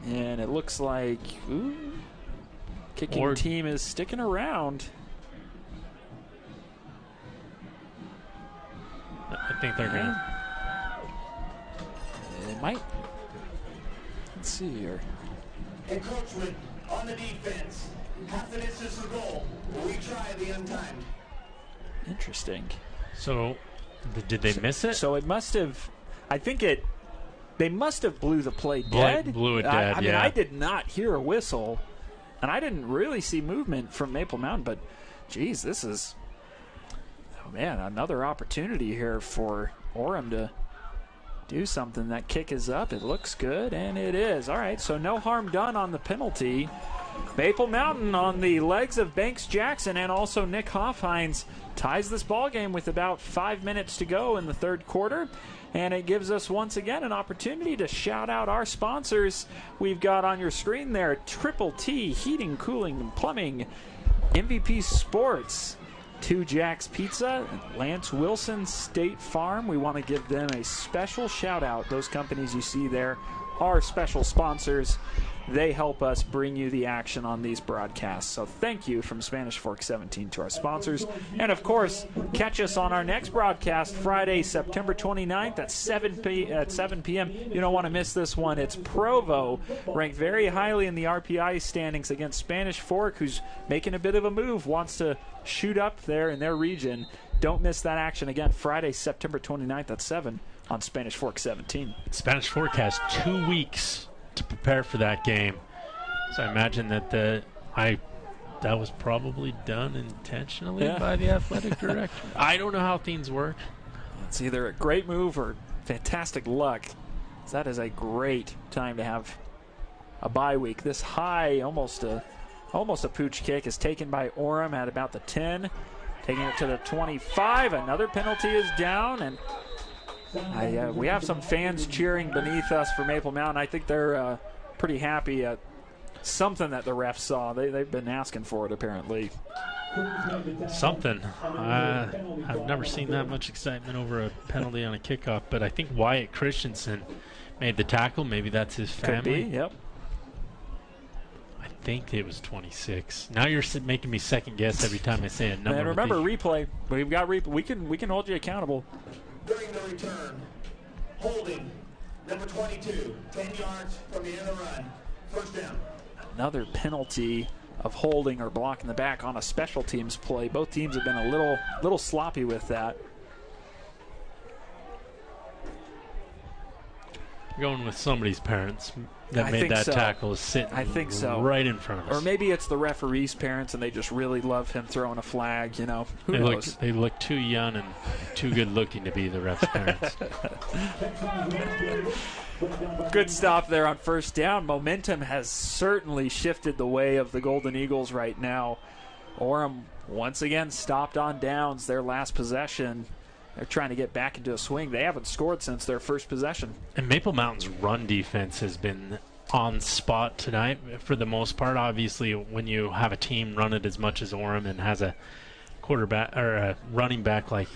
and it looks like kicking team is sticking around. I think they're going to. It might. Let's see here. Encroachment on the defense. Half the distance to goal. Retry the untimed. Interesting. So, did they miss it? So it must have. I think it. They must have blew the play dead. Blew it dead. I mean, I did not hear a whistle, and I didn't really see movement from Maple Mountain. But, geez, this is. Oh man, another opportunity here for Orem to do something. That kick is up. It looks good, and it is. All right, so no harm done on the penalty. Maple Mountain on the legs of Banks Jackson and also Nick Hoffheinz ties this ball game with about 5 minutes to go in the third quarter. And it gives us once again an opportunity to shout out our sponsors. We've got on your screen there Triple T Heating, Cooling, and Plumbing, MVP Sports, Two Jacks Pizza, Lance Wilson State Farm. We want to give them a special shout out. Those companies you see there are special sponsors. They help us bring you the action on these broadcasts. So thank you from Spanish Fork 17 to our sponsors. And, of course, catch us on our next broadcast Friday, September 29th at 7 p.m. You don't want to miss this one. It's Provo, ranked very highly in the RPI standings against Spanish Fork, who's making a bit of a move, wants to shoot up there in their region. Don't miss that action again Friday, September 29th at 7 on Spanish Fork 17. Spanish Fork has 2 weeks to prepare for that game, so I imagine that that was probably done intentionally by the athletic director. I don't know how things work. It's either a great move or fantastic luck. That is a great time to have a bye week. This high, almost a pooch kick, is taken by Orem at about the 10, taking it to the 25. Another penalty is down, and we have some fans cheering beneath us for Maple Mountain. I think they're pretty happy at something that the refs saw. They've been asking for it, apparently. Something. I've never seen that much excitement over a penalty on a kickoff, but I think Wyatt Christensen made the tackle. Maybe that's his family. Could be, yep. I think it was 26. Now you're making me second guess every time I say a number. And remember, replay. We've got we can hold you accountable. During the return, holding, number 22, 10 yards from the end of the run. First down. Another penalty of holding or blocking the back on a special teams play. Both teams have been a little sloppy with that. Going with somebody's parents that made that tackle is sitting right in front of us. Or maybe it's the referee's parents and they just really love him throwing a flag, you know. Who knows? They look too young and too good looking to be the ref's parents. Good stop there on first down. Momentum has certainly shifted the way of the Golden Eagles right now. Orem once again stopped on downs their last possession. They're trying to get back into a swing. They haven't scored since their first possession. And Maple Mountain's run defense has been on spot tonight for the most part. Obviously, when you have a team run it as much as Orem and has a quarterback or a running back like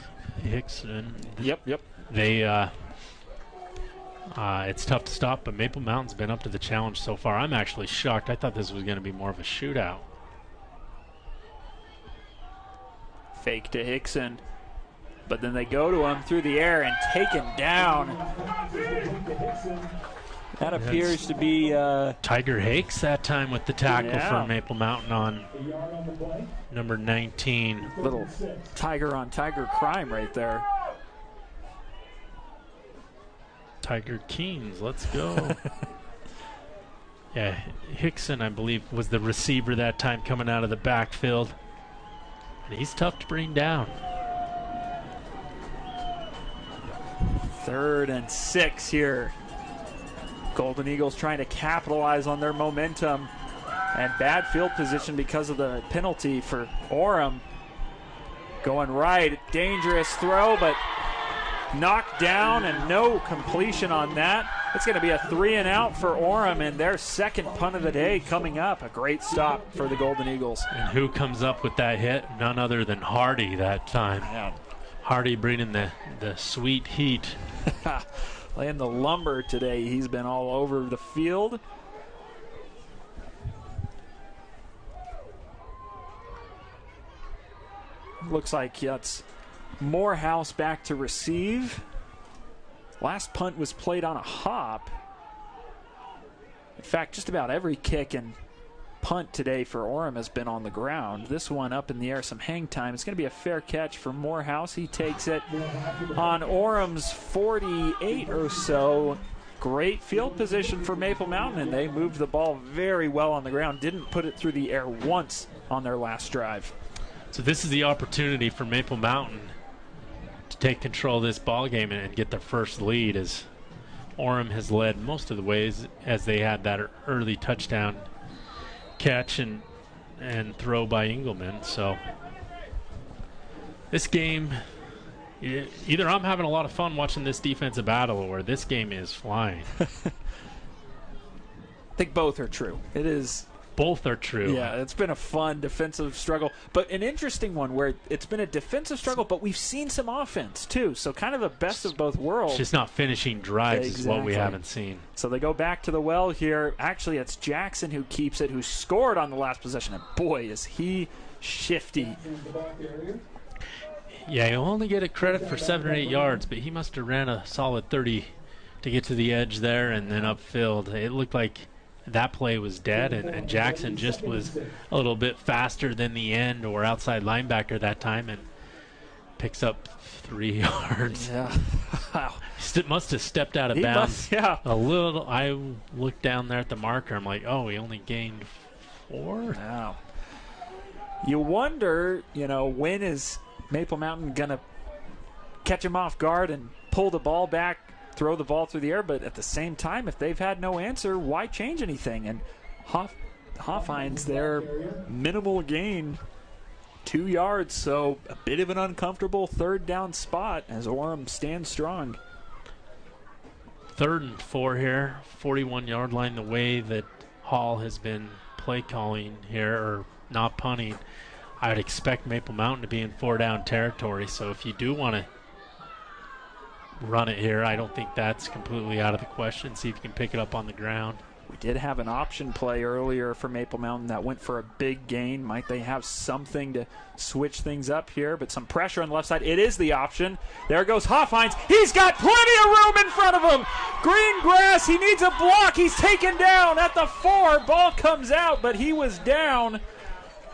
Hickson, Yep. They it's tough to stop, but Maple Mountain's been up to the challenge so far. I'm actually shocked. I thought this was going to be more of a shootout. Fake to Hickson, but then they go to him through the air and take him down. That appears to be Tiger Hakes that time with the tackle Yeah. from Maple Mountain on number 19. little tiger on tiger crime right there. Tiger Keens, let's go. Yeah, Hickson, I believe, was the receiver that time coming out of the backfield. And he's tough to bring down. 3rd and 6 here. Golden Eagles trying to capitalize on their momentum and bad field position because of the penalty for Orem. Going right, dangerous throw, but knocked down and no completion on that. It's going to be a 3-and-out for Orem and their second punt of the day coming up. A great stop for the Golden Eagles. And who comes up with that hit? None other than Hardy that time. Yeah. Hardy bringing the sweet heat. Laying the lumber today. He's been all over the field. Looks like that's Morehouse back to receive. Last punt was played on a hop. In fact, just about every kick and punt today for Orem has been on the ground. This one up in the air, some hang time. It's going to be a fair catch for Morehouse. He takes it on Orem's 48 or so. Great field position for Maple Mountain, and they moved the ball very well on the ground. Didn't put it through the air once on their last drive. So this is the opportunity for Maple Mountain to take control of this ball game and get their first lead, as Orem has led most of the ways as they had that early touchdown catch and throw by Engelman. So this game, either I'm having a lot of fun watching this defensive battle or this game is flying. I think both are true. It is. Both are true. Yeah, it's been a fun defensive struggle, but an interesting one where it's been a defensive struggle, but we've seen some offense too. So kind of the best of both worlds. It's just not finishing drives Exactly. is what we haven't seen. So they go back to the well here. Actually, it's Jackson who keeps it, who scored on the last possession. And boy, is he shifty. Yeah, he'll only get a credit for 7 or 8 yards, but he must have ran a solid 30 to get to the edge there and then upfield. It looked like that play was dead, and Jackson just was a little bit faster than the end or outside linebacker that time and picks up 3 yards. Yeah. Wow. Must have stepped out of bounds. Yeah. A little. I looked down there at the marker. I'm like, oh, he only gained 4? Wow. You wonder, when is Maple Mountain going to catch him off guard and pull the ball back, throw the ball through the air, but at the same time, if they've had no answer, why change anything? And Hoffheinz, their minimal gain, 2 yards, so a bit of an uncomfortable 3rd down spot as Orem stands strong. 3rd and 4 here, 41-yard line, the way that Hall has been play calling here, or not punting. I would expect Maple Mountain to be in 4-down territory, so if you do want to run it here, I don't think that's completely out of the question. See if you can pick it up on the ground. We did have an option play earlier for Maple Mountain that went for a big gain. Might they have something to switch things up here? But some pressure on the left side. It is the option. There goes Hoffheinz. He's got plenty of room in front of him. Green grass. He needs a block. He's taken down at the 4. Ball comes out, but he was down.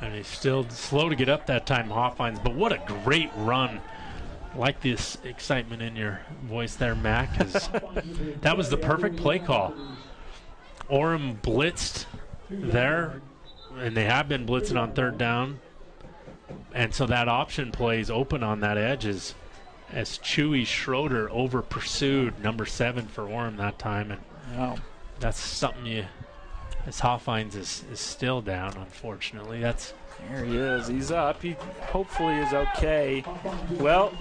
And he's still slow to get up that time, Hoffheinz. But what a great run. Like this excitement in your voice there, Mac, because that was the perfect play call. Orem blitzed there, and they have been blitzing on 3rd down. And so that option plays open on that edge as Chewy Schroeder over pursued number 7 for Orem that time. And that's something as Hoffheinz is still down, unfortunately. That's There he is. He's up. He hopefully is okay. Well,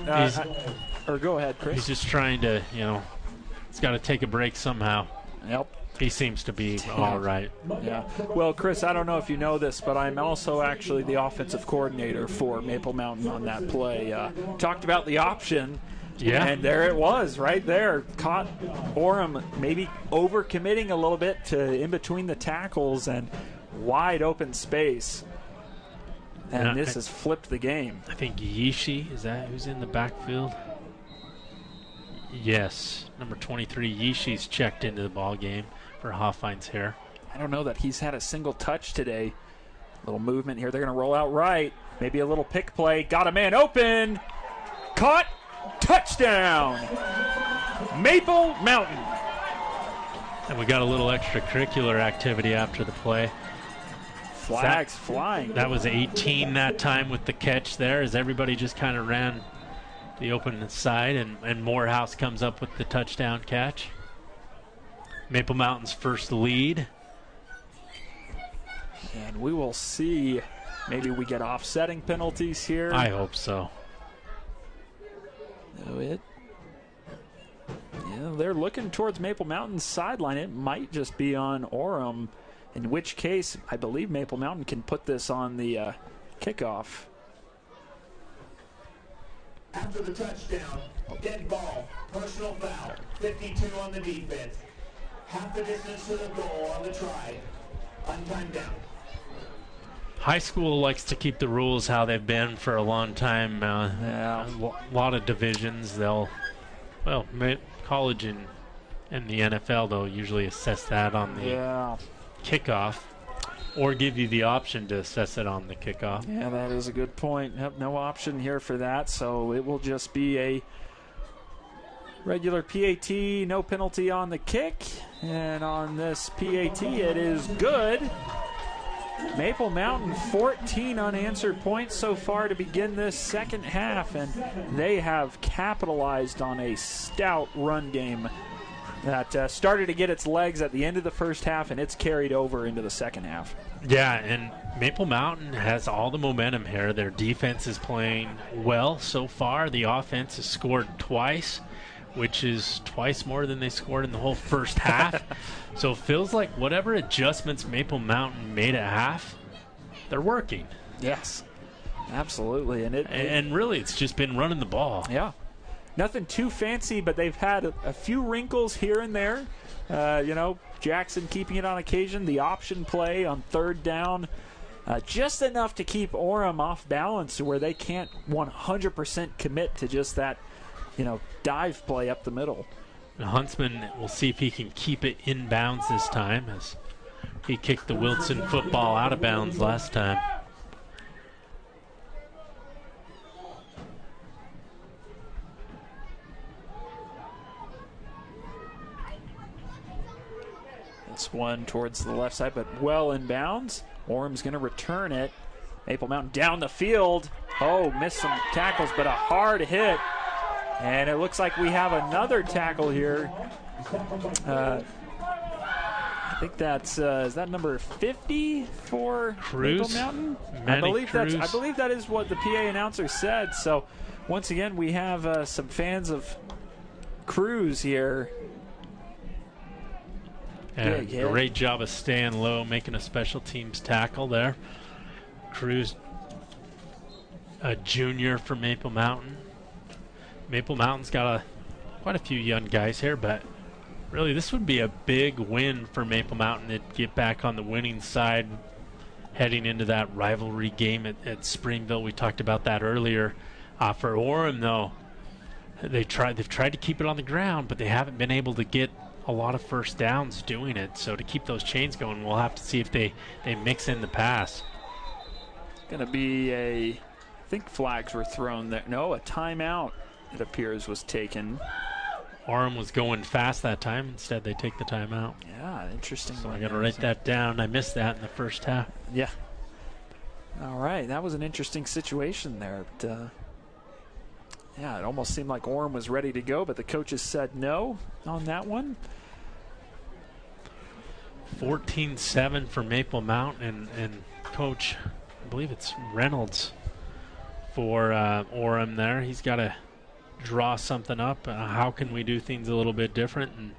or go ahead, Chris. He's just trying to, he's got to take a break somehow. Yep. He seems to be all right. Yeah. Well, Chris, I don't know if you know this, but I'm also actually the offensive coordinator for Maple Mountain on that play. Talked about the option. Yeah. And there it was, right there. Caught Orem maybe overcommitting a little bit to in between the tackles and wide open space. And this has flipped the game. I think Yishi, is that who's in the backfield? Yes. Number 23, Yishi's checked into the ball game for Hoffein's hair. I don't know that he's had a single touch today. Little movement here. They're going to roll out right. Maybe a little pick play. Got a man open. Caught. Touchdown. Maple Mountain. And we got a little extracurricular activity after the play. Flags flying. That was 18 that time with the catch there, as everybody just kind of ran the open side, and Morehouse comes up with the touchdown catch. Maple Mountain's first lead. And we will see. Maybe we get offsetting penalties here. I hope so. They're looking towards Maple Mountain's sideline. It might just be on Orem, in which case I believe Maple Mountain can put this on the kickoff. After the touchdown, dead ball, personal foul, 52 on the defense. Half the distance to the goal on the try. Untimed down. High school likes to keep the rules how they've been for a long time. A lot of divisions. College and the NFL, they'll usually assess that on the kickoff, or give you the option to assess it on the kickoff. Yeah, that is a good point. Yep, no option here for that, so it will just be a regular PAT, no penalty on the kick. And on this PAT, it is good. Maple Mountain 14 unanswered points so far to begin this second half, and they have capitalized on a stout run game that started to get its legs at the end of the first half, and it's carried over into the second half. Yeah, and Maple Mountain has all the momentum here. Their defense is playing well so far. The offense has scored twice, which is twice more than they scored in the whole first half. So it feels like whatever adjustments Maple Mountain made at half, they're working. Yes, absolutely. And really, it's just been running the ball. Yeah. Nothing too fancy, but they've had a few wrinkles here and there. Jackson keeping it on occasion. The option play on third down. Just enough to keep Orem off balance to where they can't 100% commit to just that dive play up the middle. And Huntsman will see if he can keep it in bounds this time, as he kicked the Wilson football out of bounds last time. This one towards the left side, but well in bounds. Orem's going to return it. Maple Mountain down the field. Oh, missed some tackles, but a hard hit. And it looks like we have another tackle here. I think that's is that number 50 for Cruz? Maple Mountain? I believe that is what the PA announcer said. So once again, we have some fans of Cruz here. And great job of staying low, making a special teams tackle there. Cruz, a junior for Maple Mountain. Maple Mountain's got quite a few young guys here, but really this would be a big win for Maple Mountain to get back on the winning side heading into that rivalry game at Springville. We talked about that earlier. For Orem, though, they've tried to keep it on the ground, but they haven't been able to get a lot of first downs doing it. So to keep those chains going, we'll have to see if they mix in the pass. It's going to be I think flags were thrown there. No, a timeout, it appears, was taken. Orem was going fast that time. Instead, they take the timeout. Yeah, interesting. So I got to write that down. I missed that in the first half. Yeah. All right, that was an interesting situation there. But, yeah, it almost seemed like Orem was ready to go, but the coaches said no on that one. 14-7 for Maple Mountain, and Coach believe it's Reynolds for Orem there. He's got to draw something up. How can we do things a little bit different? And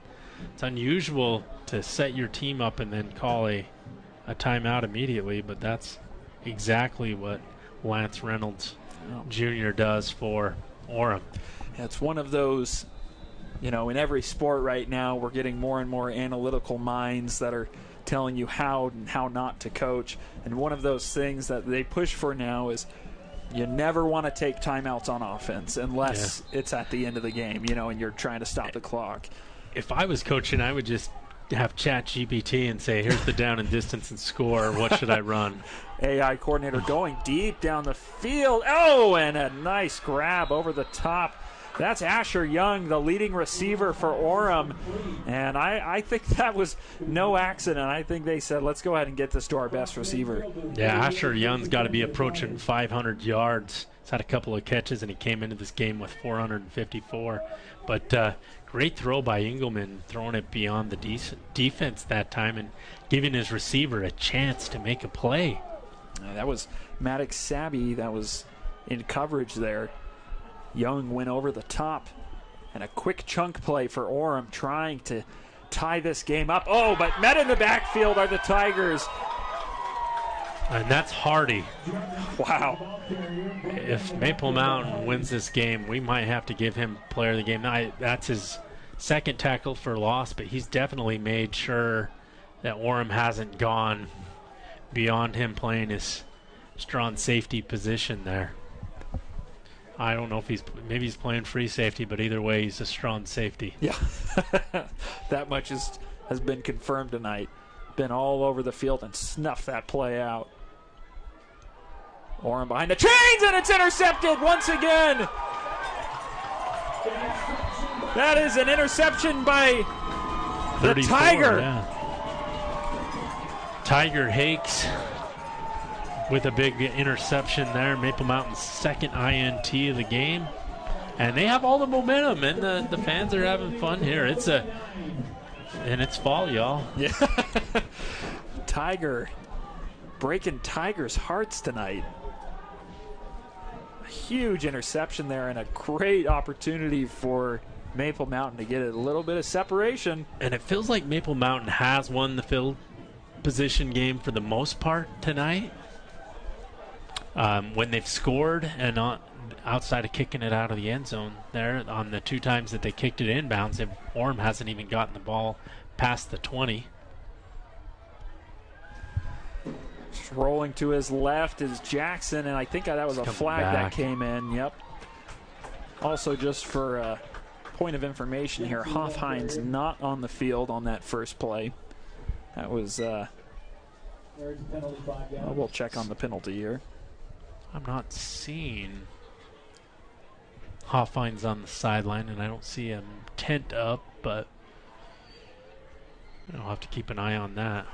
it's unusual to set your team up and then call a timeout immediately, but that's exactly what Lance Reynolds Jr. does for Orem. It's one of those, in every sport right now, we're getting more and more analytical minds that are telling you how and how not to coach. And one of those things that they push for now is you never want to take timeouts on offense unless it's at the end of the game, and you're trying to stop the clock. If I was coaching, I would just have ChatGPT and say, here's the down and distance and score. What should I run? AI coordinator going deep down the field. Oh, and a nice grab over the top. That's Asher Young, the leading receiver for Orem. And I think that was no accident. I think they said, let's go ahead and get this to our best receiver. Yeah, Asher Young's got to be approaching 500 yards. He's had a couple of catches, and he came into this game with 454. But great throw by Engelman, throwing it beyond the defense that time and giving his receiver a chance to make a play. That was Maddox Sabi that was in coverage there. Young went over the top, and a quick chunk play for Orem trying to tie this game up. Oh, but met in the backfield are the Tigers. And that's Hardy. Wow. If Maple Mountain wins this game, we might have to give him player of the game. That's his second tackle for loss, but he's definitely made sure that Orem hasn't gone beyond him playing his strong safety position there. I don't know if maybe he's playing free safety, but either way, he's a strong safety. Yeah, that much has been confirmed tonight. Been all over the field and snuffed that play out. Orem behind the chains, and it's intercepted once again. That is an interception by the Tiger. Yeah. Tiger Hakes with a big interception there. Maple Mountain's second INT of the game. And they have all the momentum, and the fans are having fun here. It's fall, y'all. Yeah. Tiger breaking Tigers' hearts tonight. A huge interception there and a great opportunity for Maple Mountain to get a little bit of separation. And it feels like Maple Mountain has won the field position game for the most part tonight. When they've scored and outside of kicking it out of the end zone there on the two times that they kicked it inbounds, Orem hasn't even gotten the ball past the 20. Just rolling to his left is Jackson, and I think that was a flag that came in. Yep. Also, just for point of information here, Hoffhein's not on the field on that first play. That was we'll check on the penalty here. I'm not seeing Hoffhein's on the sideline, and I don't see him tent up, but I'll have to keep an eye on that.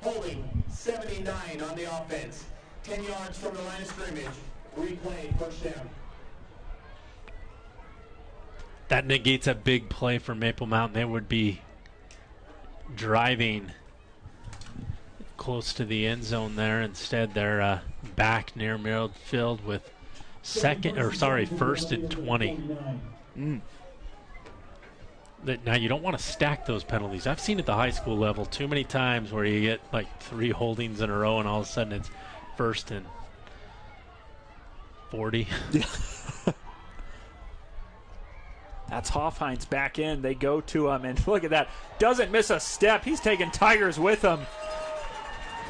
Holding 79 on the offense. 10 yards from the line of scrimmage. Replay, first down. That negates a big play for Maple Mountain. They would be driving close to the end zone there. Instead, they're back near midfield with first and 20. Now, you don't want to stack those penalties. I've seen at the high school level too many times where you get like 3 holdings in a row and all of a sudden it's first and 40. That's Hoffhein's back in. They go to him, and look at that. Doesn't miss a step. He's taking Tigers with him.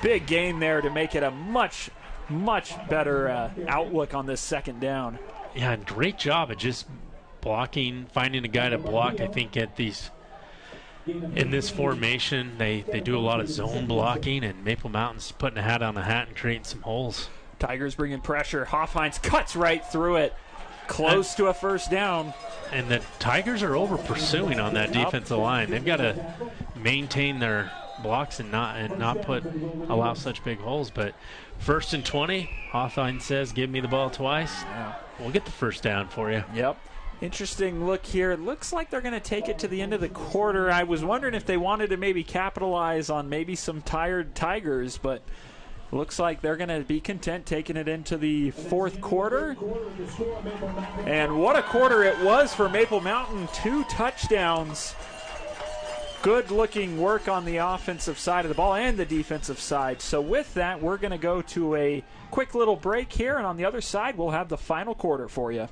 Big game there to make it a much, much better outlook on this second down. Yeah, and great job at just blocking, finding a guy to block. I think in this formation, they do a lot of zone blocking, and Maple Mountain's putting a hat on a hat and creating some holes. Tigers bringing pressure. Hoffhein's cuts right through it. Close to a first down. And the Tigers are over pursuing on that defensive line. They've got to maintain their blocks and not allow such big holes. But first and 20, Hoffhein says, give me the ball twice. Yeah. We'll get the first down for you. Yep. Interesting look here. It looks like they're going to take it to the end of the quarter. I was wondering if they wanted to maybe capitalize on maybe some tired Tigers, but Looks like they're going to be content taking it into the fourth quarter. And what a quarter it was for Maple Mountain. 2 touchdowns. Good-looking work on the offensive side of the ball and the defensive side. So with that, we're going to go to a quick little break here, and on the other side, we'll have the final quarter for you.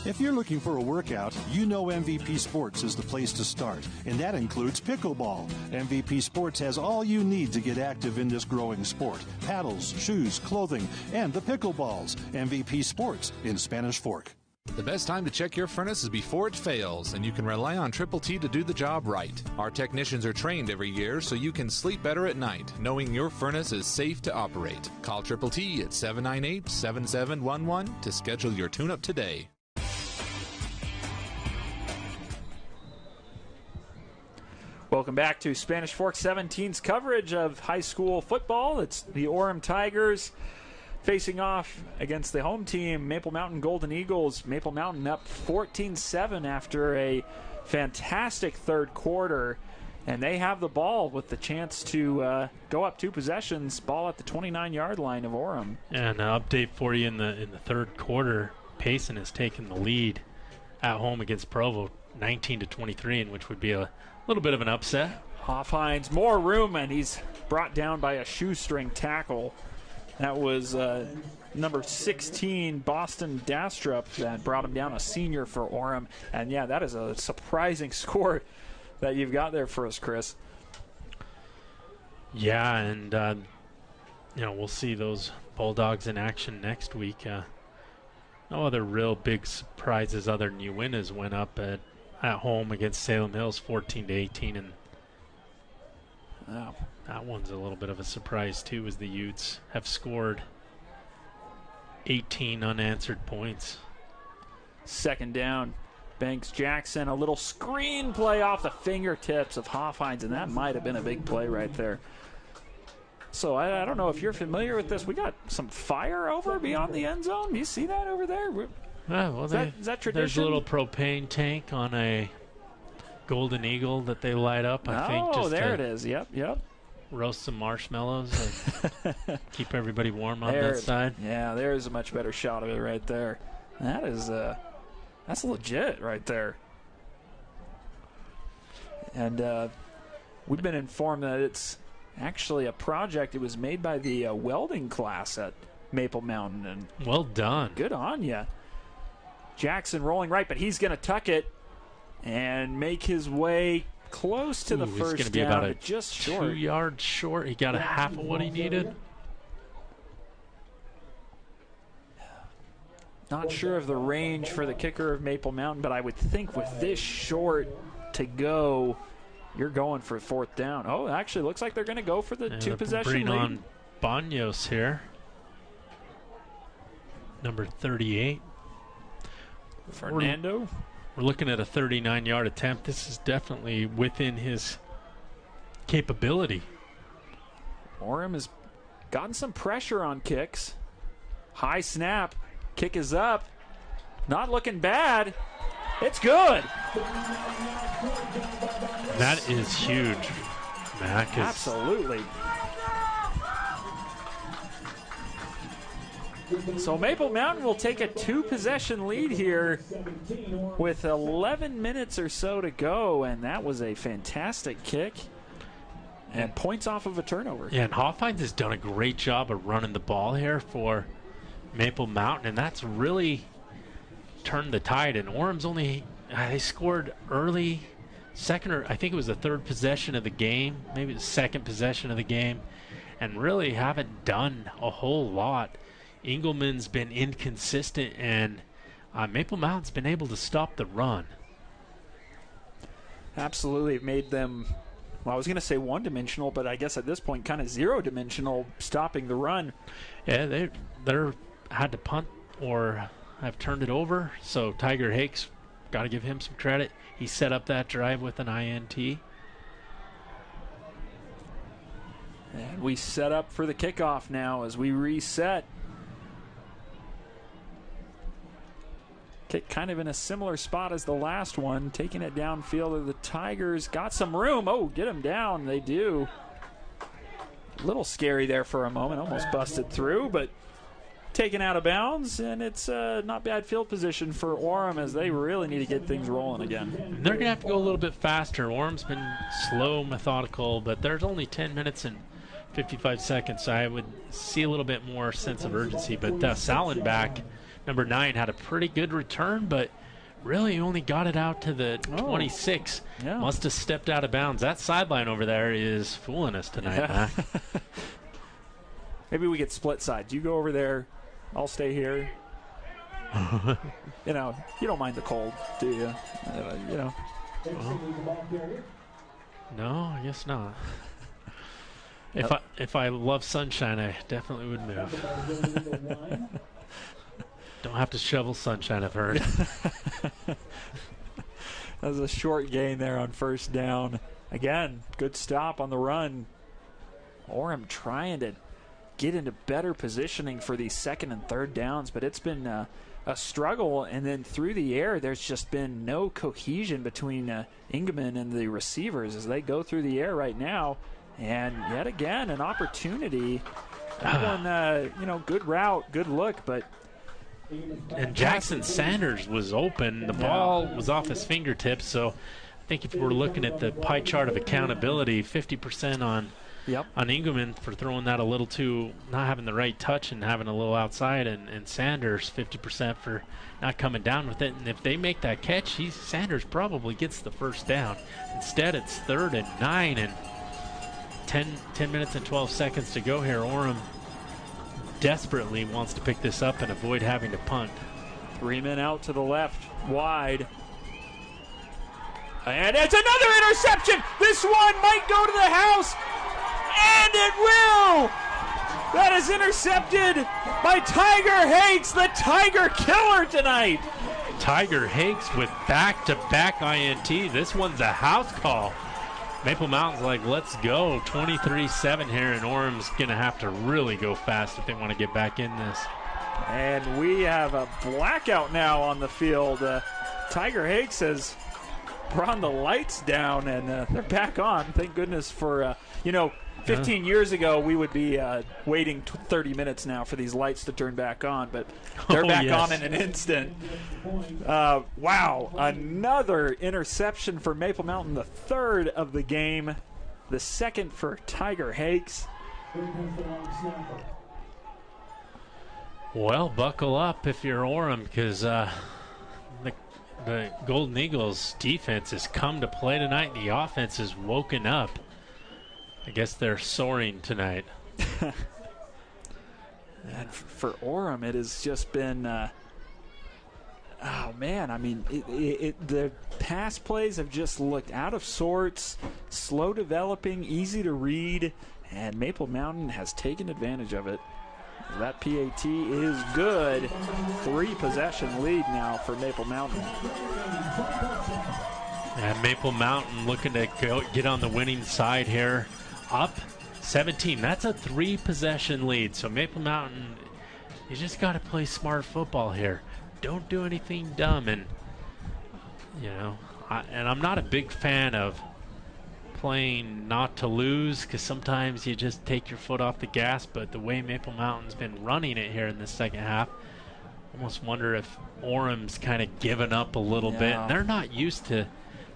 If you're looking for a workout, you know MVP Sports is the place to start, and that includes pickleball. MVP Sports has all you need to get active in this growing sport. Paddles, shoes, clothing, and the pickleballs. MVP Sports in Spanish Fork. The best time to check your furnace is before it fails, and you can rely on Triple T to do the job right. Our technicians are trained every year so you can sleep better at night, knowing your furnace is safe to operate. Call Triple T at 798-7711 to schedule your tune-up today. Welcome back to Spanish Fork 17's coverage of high school football. It's the Orem Tigers facing off against the home team, Maple Mountain Golden Eagles. Maple Mountain up 14-7 after a fantastic third quarter. And they have the ball with the chance to go up 2 possessions, ball at the 29-yard line of Orem. And an update for you in the third quarter, Payson has taken the lead at home against Provo, 19-23, in which would be a little bit of an upset. Hoffheinz, more room, and he's brought down by a shoestring tackle. That was number 16, Boston Dastrup, that brought him down, a senior for Orem. And, yeah, that is a surprising score that you've got there for us, Chris. Yeah, and, we'll see those Bulldogs in action next week. No other real big surprises other than Uintas went up at home against Salem Hills 14-18, and that one's a little bit of a surprise too, as the Utes have scored 18 unanswered points. Second down, Banks Jackson, a little screen play off the fingertips of Hoffheinz, and that might have been a big play right there. So I don't know if you're familiar with this. We got some fire over beyond the end zone. Do you see that over there? Is that tradition? There's a little propane tank on a Golden Eagle that they light up, I think. Oh, there it is. Yep. Roast some marshmallows and keep everybody warm on that side. Yeah, there's a much better shot of it right there. That's legit right there. And we've been informed that it's actually a project. It was made by the welding class at Maple Mountain. And well done. Good on you. Jackson rolling right, but he's going to tuck it and make his way close to the first down. He's going to be about just short. 2 yards short. He got a half of what he needed. Not sure of the range for the kicker of Maple Mountain, but I would think with this short to go, you're going for 4th down. Oh, actually looks like they're going to go for the 2-possession lead. Bring on Banos here. Number 38. Fernando. We're looking at a 39-yard attempt. This is definitely within his capability. Orem has gotten some pressure on kicks. High snap. Kick is up. Not looking bad. It's good. That is huge, Mac. Absolutely. So Maple Mountain will take a 2-possession lead here with 11 minutes or so to go, and that was a fantastic kick and points off of a turnover. Yeah, and Hoffheinz has done a great job of running the ball here for Maple Mountain, and that's really turned the tide. And Orem's only they scored early, second, or I think it was the 3rd possession of the game, maybe the 2nd possession of the game, and really haven't done a whole lot. Engelman's been inconsistent, and Maple Mountain's been able to stop the run. Absolutely. It made them, well, I was going to say one-dimensional, but I guess at this point kind of zero-dimensional, stopping the run. Yeah, they're had to punt or have turned it over, so Tiger Hakes, got to give him some credit. He set up that drive with an INT. And we set up for the kickoff now as we reset. kick kind of in a similar spot as the last one, taking it downfield. The Tigers got some room. Oh, get him down. They do. A little scary there for a moment. Almost busted through, but taken out of bounds, and it's not bad field position for Orem as they really need to get things rolling again. They're going to have to go a little bit faster. Orem's been slow, methodical, but there's only 10 minutes and 55 seconds, so I would see a little bit more sense of urgency. But Salenbach, number 9, had a pretty good return, but really only got it out to the 26. Yeah. Must have stepped out of bounds. That sideline over there is fooling us tonight, Mac. Maybe we get split sides. You go over there, I'll stay here. You know, you don't mind the cold, do you? You know. Well, no, I guess not. If I love sunshine, I definitely would move. Don't have to shovel sunshine, I've heard. That was a short gain there on first down. Again, good stop on the run. Orem trying to get into better positioning for these second and third downs, but it's been a struggle. And then through the air, there's just been no cohesion between Ingeman and the receivers as they go through the air right now. And yet again, an opportunity. That one, you know, good route, good look, but. And Jackson Sanders was open. The ball was off his fingertips, so I think if we're looking at the pie chart of accountability, 50% on Ingeman for throwing that a little too, not having the right touch and having a little outside, and Sanders 50% for not coming down with it. And if they make that catch, Sanders probably gets the first down. Instead, it's 3rd and 9 and 10 minutes and 12 seconds to go here. Orem desperately wants to pick this up and avoid having to punt. 3 men out to the left, wide. And it's another interception. This one might go to the house, and it will. That is intercepted by Tiger Hakes, the Tiger Killer tonight. Tiger Hakes with back-to-back INT. This one's a house call. Maple Mountain's like, let's go. 23-7 here, and Orem's going to have to really go fast if they want to get back in this. And we have a blackout now on the field. Tiger Hakes has brought the lights down, and they're back on. Thank goodness for, 15 years ago, we would be waiting 30 minutes now for these lights to turn back on, but they're back on in an instant. Wow, another interception for Maple Mountain, the 3rd of the game, the 2nd for Tiger Hakes. Well, buckle up if you're Orem, because the Golden Eagles defense has come to play tonight, and the offense has woken up. I guess they're soaring tonight. And for Orem, it has just been, oh man, I mean, the pass plays have just looked out of sorts, slow developing, easy to read, and Maple Mountain has taken advantage of it. That PAT is good. 3-possession lead now for Maple Mountain. And Maple Mountain looking to get on the winning side here. Up 17. That's a 3-possession lead. So Maple Mountain, you just got to play smart football here. Don't do anything dumb. And, I'm not a big fan of playing not to lose, because sometimes you just take your foot off the gas. But the way Maple Mountain's been running it here in the second half, almost wonder if Orem's kind of given up a little bit. And they're not used to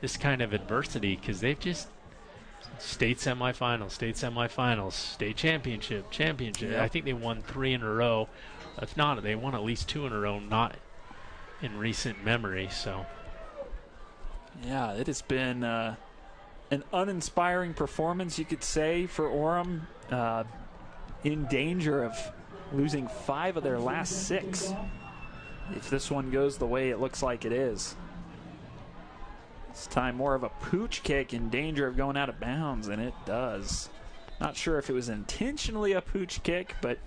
this kind of adversity, because they've just state semifinals, state championship. Yep. I think they won 3 in a row. If not, they won at least 2 in a row, not in recent memory. So, yeah, it has been an uninspiring performance, you could say, for Orem. In danger of losing 5 of their last 6 if this one goes the way it looks like it is. This time more of a pooch kick, in danger of going out of bounds, and it does. Not sure if it was intentionally a pooch kick, but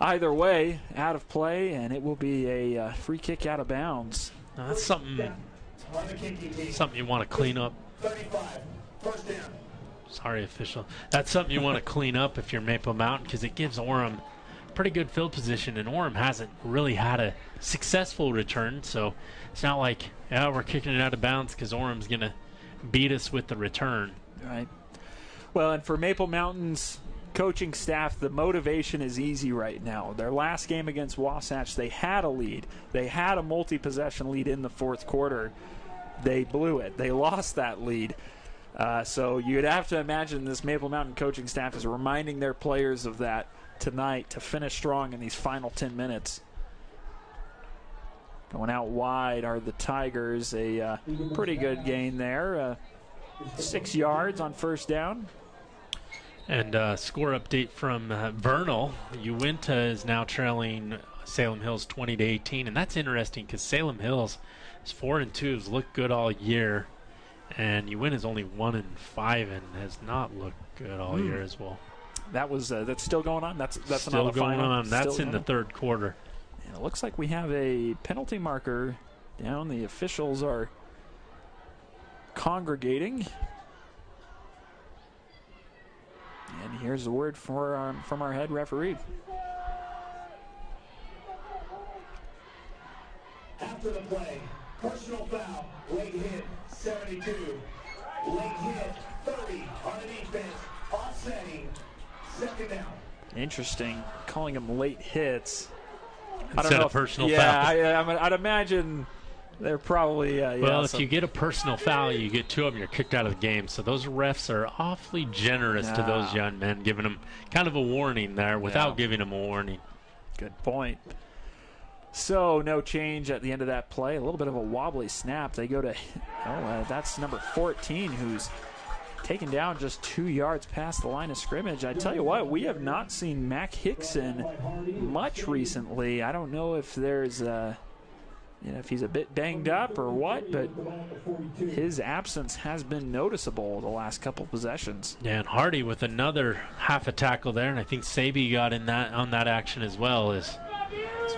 either way, out of play, and it will be a free kick out of bounds. Now that's something you want to clean up. 35, first down. Sorry, official. That's something you want to clean up if you're Maple Mountain, because it gives Orem pretty good field position, and Orem hasn't really had a successful return, so it's not like, yeah, we're kicking it out of bounds because Orem's going to beat us with the return. Right. Well, and for Maple Mountain's coaching staff, the motivation is easy right now. Their last game against Wasatch, they had a lead. They had a multi-possession lead in the fourth quarter. They blew it. They lost that lead. So you'd have to imagine this Maple Mountain coaching staff is reminding their players of that tonight to finish strong in these final 10 minutes. Going out wide are the Tigers. A pretty good gain there. 6 yards on first down. And score update from Vernal. Uinta is now trailing Salem Hills 20-18, and that's interesting because Salem Hills is 4-2, has looked good all year, and Uinta is only 1-5 and has not looked good all year as well. That's still going on. That's still not a going final. on. That's still in the third quarter. And it looks like we have a penalty marker down. The officials are congregating. And here's the word from our head referee. After the play, personal foul, late hit, 72. Late hit, 30 on the defense, offsetting, second down. Interesting, calling them late hits. Instead of personal foul. Yeah, I'd imagine they're probably. If you get a personal foul, you get 2 of them, you're kicked out of the game. So those refs are awfully generous to those young men, giving them kind of a warning there without giving them a warning. Good point. So no change at the end of that play. A little bit of a wobbly snap. They go to, that's number 14 who's taken down just 2 yards past the line of scrimmage. I tell you what, we have not seen Mac Hickson much recently. I don't know if there's if he's a bit banged up or what, but his absence has been noticeable the last couple possessions. Yeah, and Hardy with another half a tackle there, and I think Saby got in on that action as well. As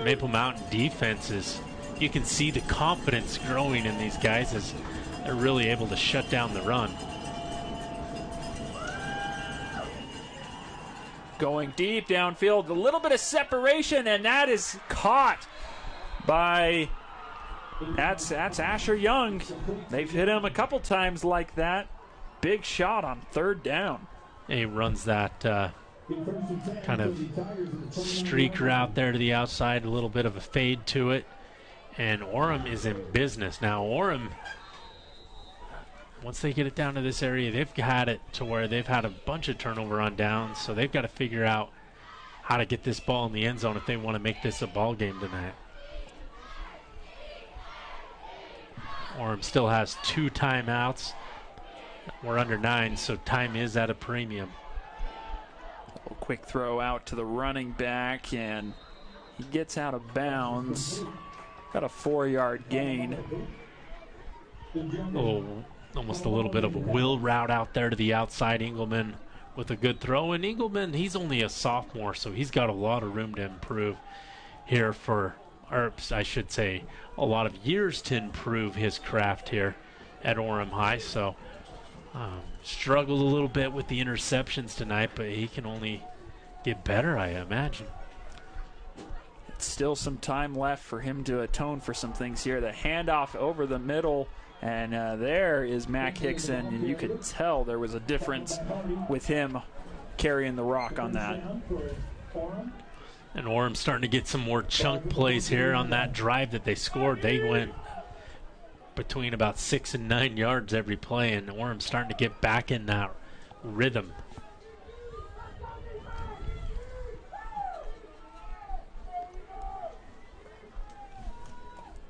Maple Mountain defenses, you can see the confidence growing in these guys as they're really able to shut down the run. Going deep downfield, a little bit of separation, and that is caught by that's Asher Young. They've hit him a couple times like that. Big shot on third down. He runs that kind of streak route there to the outside, a little bit of a fade to it, and Orem is in business. Now Orem, once they get it down to this area, they've had it to where they've had a bunch of turnover on downs, so they've got to figure out how to get this ball in the end zone if they want to make this a ball game tonight. Orem still has 2 timeouts. We're under 9, so time is at a premium. A quick throw out to the running back, and he gets out of bounds. Got a 4-yard gain. Almost a little bit of a will route out there to the outside. Engelman with a good throw. And Engelman, he's only a sophomore, so he's got a lot of room to improve here or I should say, a lot of years to improve his craft here at Orem High. So struggled a little bit with the interceptions tonight, but he can only get better, I imagine. Still some time left for him to atone for some things here. The handoff over the middle, and there is Mac Hickson, and you could tell there was a difference with him carrying the rock on that. And Orem's starting to get some more chunk plays here on that drive that they scored. They went between about 6 and 9 yards every play, and Orem's starting to get back in that rhythm.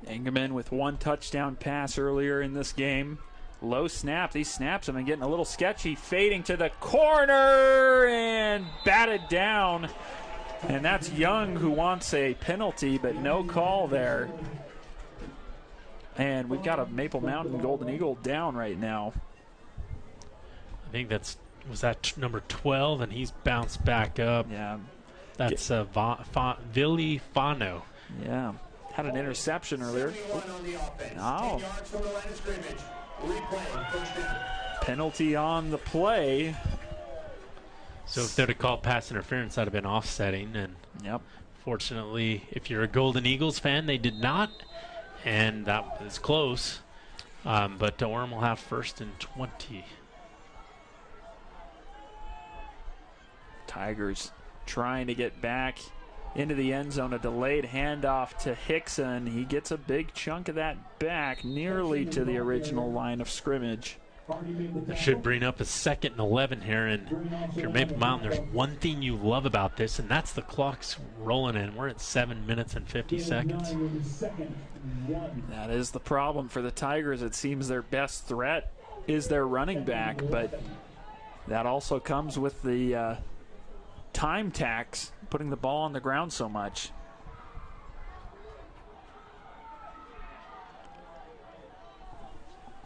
Engelman with 1 touchdown pass earlier in this game. Low snap. These snaps have been getting a little sketchy. Fading to the corner and batted down. And that's Young who wants a penalty, but no call there. And we've got a Maple Mountain Golden Eagle down right now. I think was that number 12, and he's bounced back up. Yeah. That's Vili Fano. Yeah. Had an interception earlier. Oh. Penalty on the play. So if they'd have called pass interference, that'd have been offsetting. And fortunately, if you're a Golden Eagles fan, they did not. And that was close. But Orem will have 1st and 20. Tigers trying to get back into the end zone. A delayed handoff to Hickson. He gets a big chunk of that back, nearly to the original line of scrimmage. That should bring up a 2nd and 11 here. And if you're Maple Mountain, there's one thing you love about this, and that's the clock's rolling in. We're at 7 minutes and 50 seconds. That is the problem for the Tigers. It seems their best threat is their running back, but that also comes with the time tax, putting the ball on the ground so much.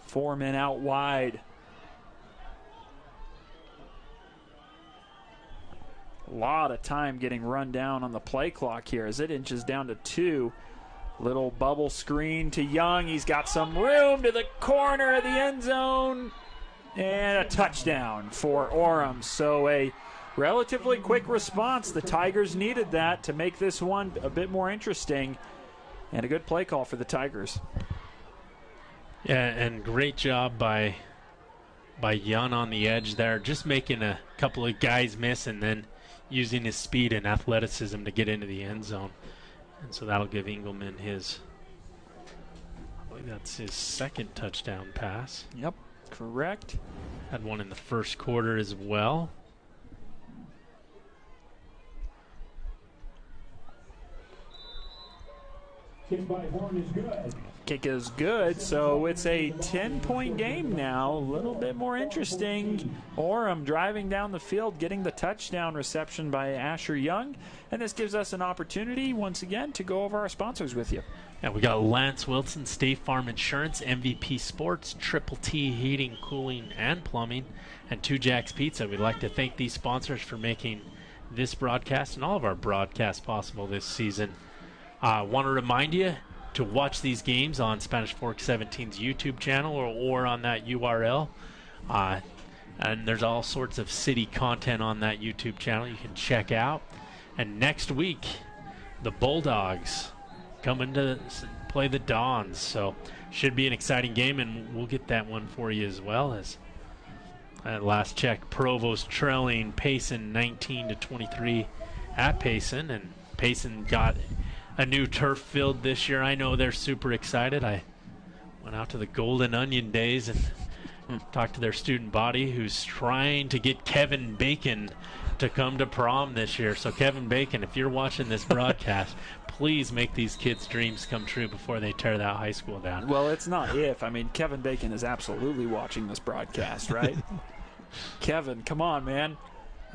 Four men out wide. A lot of time getting run down on the play clock here as it inches down to 2. Little bubble screen to Young. He's got some room to the corner of the end zone. And a touchdown for Orem. So a relatively quick response. The Tigers needed that to make this one a bit more interesting. And a good play call for the Tigers. Yeah, and great job by Young on the edge there. Just making a couple of guys miss and then using his speed and athleticism to get into the end zone. And so that'll give Engelman his, I believe that's his 2nd touchdown pass. Yep, correct. Had one in the 1st quarter as well. Kick by Horn is good. Kick is good, so it's a 10-point game now. A little bit more interesting. Orem driving down the field, getting the touchdown reception by Asher Young. And this gives us an opportunity, once again, to go over our sponsors with you. Yeah, we got Lance Wilson, State Farm Insurance, MVP Sports, Triple T Heating, Cooling, and Plumbing, and Two Jacks Pizza. We'd like to thank these sponsors for making this broadcast and all of our broadcasts possible this season. I want to remind you to watch these games on Spanish Fork 17's YouTube channel or on that URL. And there's all sorts of city content on that YouTube channel you can check out. And next week, the Bulldogs coming to play the Dons. So should be an exciting game, and we'll get that one for you as well. As at last check, Provo's trailing Payson 19-23 at Payson, and Payson got a new turf field this year. I know they're super excited. I went out to the Golden Onion days and talked to their student body, who's trying to get Kevin Bacon to come to prom this year. So Kevin Bacon, if you're watching this broadcast, please make these kids' dreams come true before they tear that high school down. Well, it's not if. I mean, Kevin Bacon is absolutely watching this broadcast, right? Kevin, come on, man.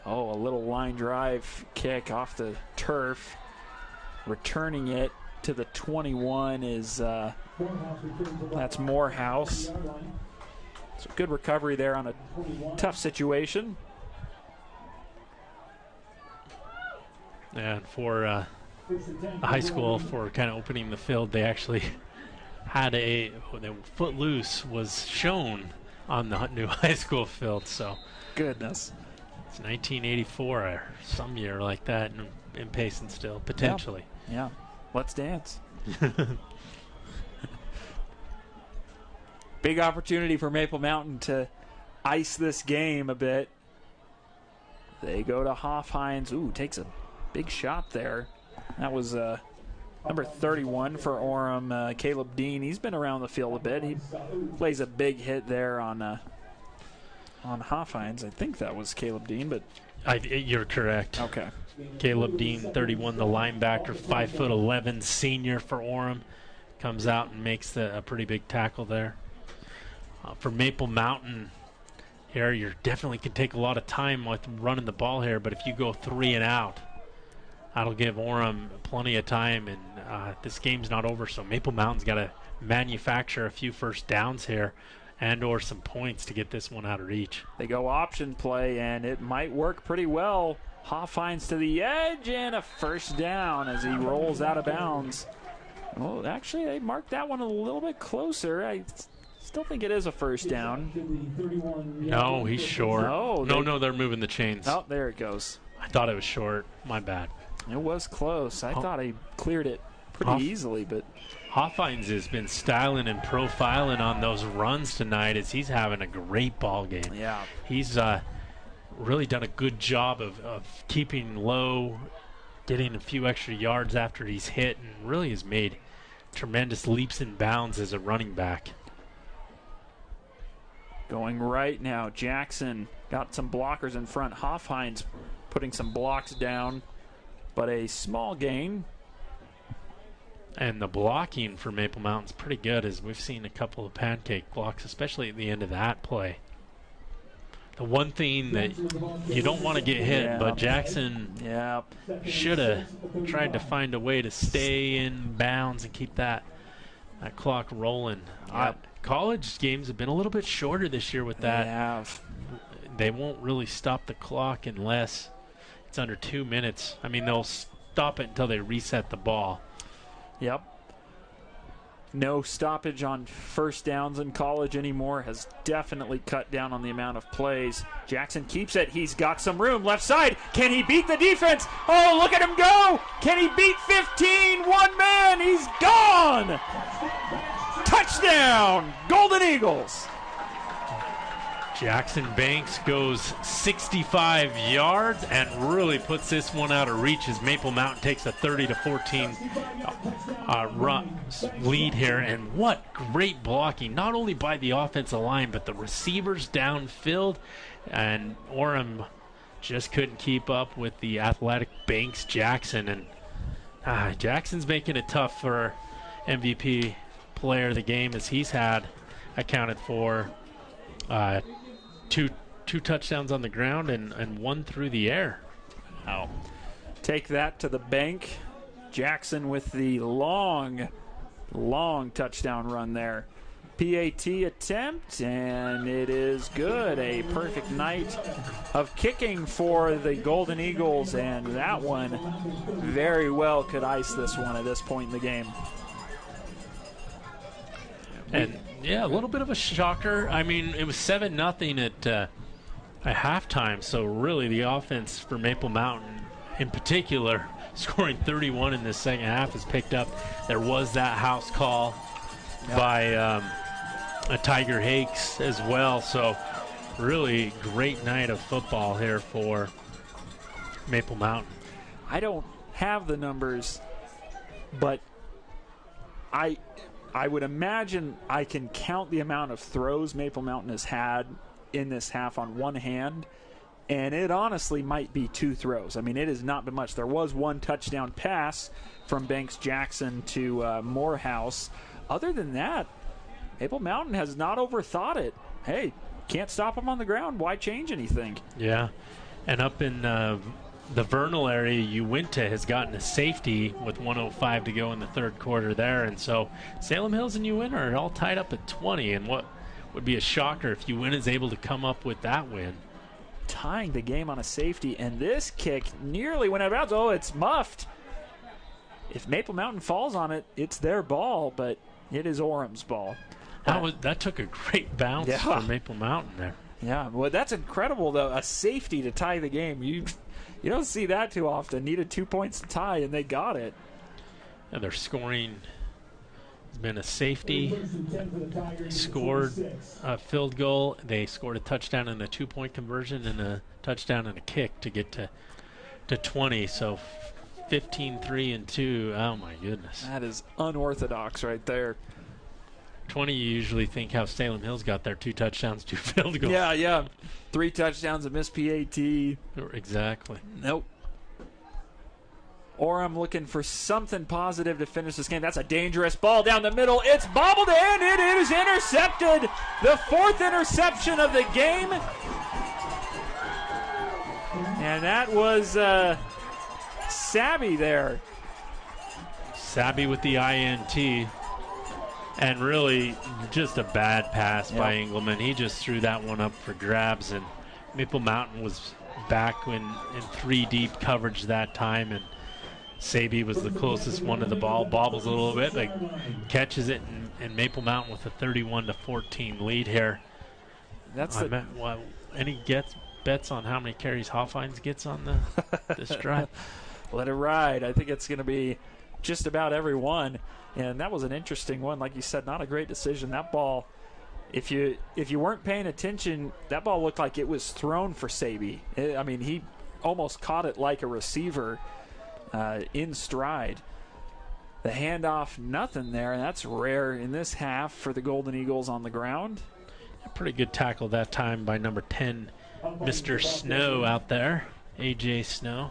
Oh, a little line drive kick off the turf. Returning it to the 21 is, that's Morehouse. So good recovery there on a tough situation. And for the high school, for kind of opening the field, they actually had the Footloose was shown on the new high school field. So goodness, it's 1984 or some year like that in Payson still, potentially. Yeah. Let's dance. Big opportunity for Maple Mountain to ice this game a bit. They go to Hoffhines. Ooh, takes a big shot there. That was number 31 for Orem, Caleb Dean. He's been around the field a bit. He plays a big hit there on Hoffhines. I think that was Caleb Dean, but you're correct. Okay. Caleb Dean, 31, the linebacker, 5'11", senior for Orem, comes out and makes a pretty big tackle there. For Maple Mountain here, you definitely can take a lot of time with running the ball here, but if you go 3 and out, that'll give Orem plenty of time, and this game's not over, so Maple Mountain's got to manufacture a few first downs here and or some points to get this one out of reach. They go option play, and it might work pretty well. Hoffhines to the edge, and a first down as he rolls out of bounds. Well, actually, they marked that one a little bit closer. I Still think it is a first down. No, he's short. No, they're moving the chains. Oh, there it goes. I thought it was short. My bad. It was close. I thought he cleared it pretty easily, but Hoffines has been styling and profiling on those runs tonight as he's having a great ball game. Yeah. He's really done a good job of keeping low, getting a few extra yards after he's hit, and really has made tremendous leaps and bounds as a running back. Going right now, Jackson got some blockers in front. Hoffines putting some blocks down, but a small gain. And the blocking for Maple Mountain's pretty good, as we've seen a couple of pancake blocks, especially at the end of that play. The one thing that you don't want to get hit, but Jackson should have tried to find a way to stay in bounds and keep that clock rolling. College games have been a little bit shorter this year with that. They won't really stop the clock unless it's under 2 minutes. I mean, they'll stop it until they reset the ball. Yep. No stoppage on first downs in college anymore. Has definitely cut down on the amount of plays. Jackson keeps it. He's got some room. Left side. Can he beat the defense? Oh, look at him go. Can he beat 15? One man. He's gone. Touchdown, Golden Eagles. Jackson Banks goes 65 yards and really puts this one out of reach as Maple Mountain takes a 30-14 lead here. And what great blocking, not only by the offensive line, but the receivers downfield. And Orem just couldn't keep up with the athletic Banks Jackson. And Jackson's making it tough for MVP player of the game, as he's had accounted for two touchdowns on the ground and one through the air. Wow. Take that to the bank. Jackson with the long touchdown run there. PAT attempt, and it is good. A perfect night of kicking for the Golden Eagles, and that one very well could ice this one at this point in the game. And a little bit of a shocker. I mean, it was 7-0 at halftime, so really the offense for Maple Mountain in particular, scoring 31 in the second half, is picked up. There was that house call by Tiger Hakes as well, so really great night of football here for Maple Mountain. I don't have the numbers, but I would imagine I can count the amount of throws Maple Mountain has had in this half on one hand, and it honestly might be 2 throws. I mean, it has not been much. There was one touchdown pass from Banks Jackson to Morehouse. Other than that, Maple Mountain has not overthought it. Hey, can't stop them on the ground. Why change anything? Yeah, and up in the Vernal area, Uinta has gotten a safety with 1:05 to go in the third quarter there. And so Salem Hills and Uinta are all tied up at 20. And what would be a shocker if Uinta is able to come up with that win. Tying the game on a safety, and this kick nearly went out of bounds. Oh, it's muffed. If Maple Mountain falls on it, it's their ball, but it is Orem's ball. That took a great bounce for Maple Mountain there. Yeah, well, that's incredible, though. A safety to tie the game. You don't see that too often. Needed 2 points to tie, and they got it. And their scoring has been a safety, scored a field goal. They scored a touchdown and a 2-point conversion and a touchdown and a kick to get to 20. So 15-3-2. Oh, my goodness. That is unorthodox right there. 20, you usually think how Salem Hills got their 2 touchdowns, 2 field goals. Yeah. 3 touchdowns, a missed PAT. Exactly. Nope. Orem looking for something positive to finish this game. That's a dangerous ball down the middle. It's bobbled in. It is intercepted. The 4th interception of the game. And that was Sabby there. Sabby with the INT. And really just a bad pass by Engelman. He just threw that one up for grabs, and Maple Mountain was back in 3 deep coverage that time, and Sabby was the closest one to the ball. Bobbles a little bit, but catches it and and Maple Mountain with a 31-14 lead here. That's any bets on how many carries Hoffines gets on this drive? Let it ride. I think it's going to be just about every one. And that was an interesting one. Like you said, not a great decision. That ball, if you weren't paying attention, that ball looked like it was thrown for Saby. I mean, he almost caught it like a receiver in stride. The handoff, nothing there, and that's rare in this half for the Golden Eagles on the ground. A pretty good tackle that time by number 10, Mr. Snow out there, A.J. Snow.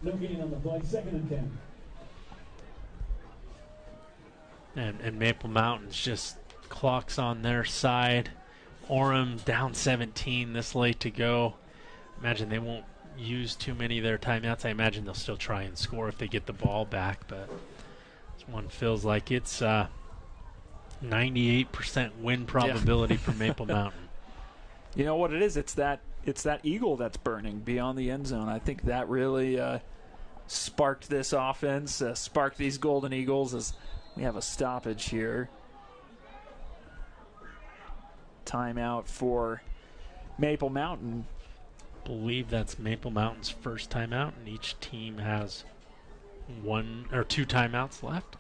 No gain on the play, 2nd and 10. And Maple Mountain's just clocks on their side. Orem down 17 this late to go. Imagine they won't use too many of their timeouts. I imagine they'll still try and score if they get the ball back, but this one feels like it's 98% win probability for Maple Mountain. You know what it is? It's that eagle that's burning beyond the end zone. I think that really sparked this offense, sparked these Golden Eagles as we have a stoppage here. Timeout for Maple Mountain. Believe that's Maple Mountain's first timeout, and each team has 1 or 2 timeouts left.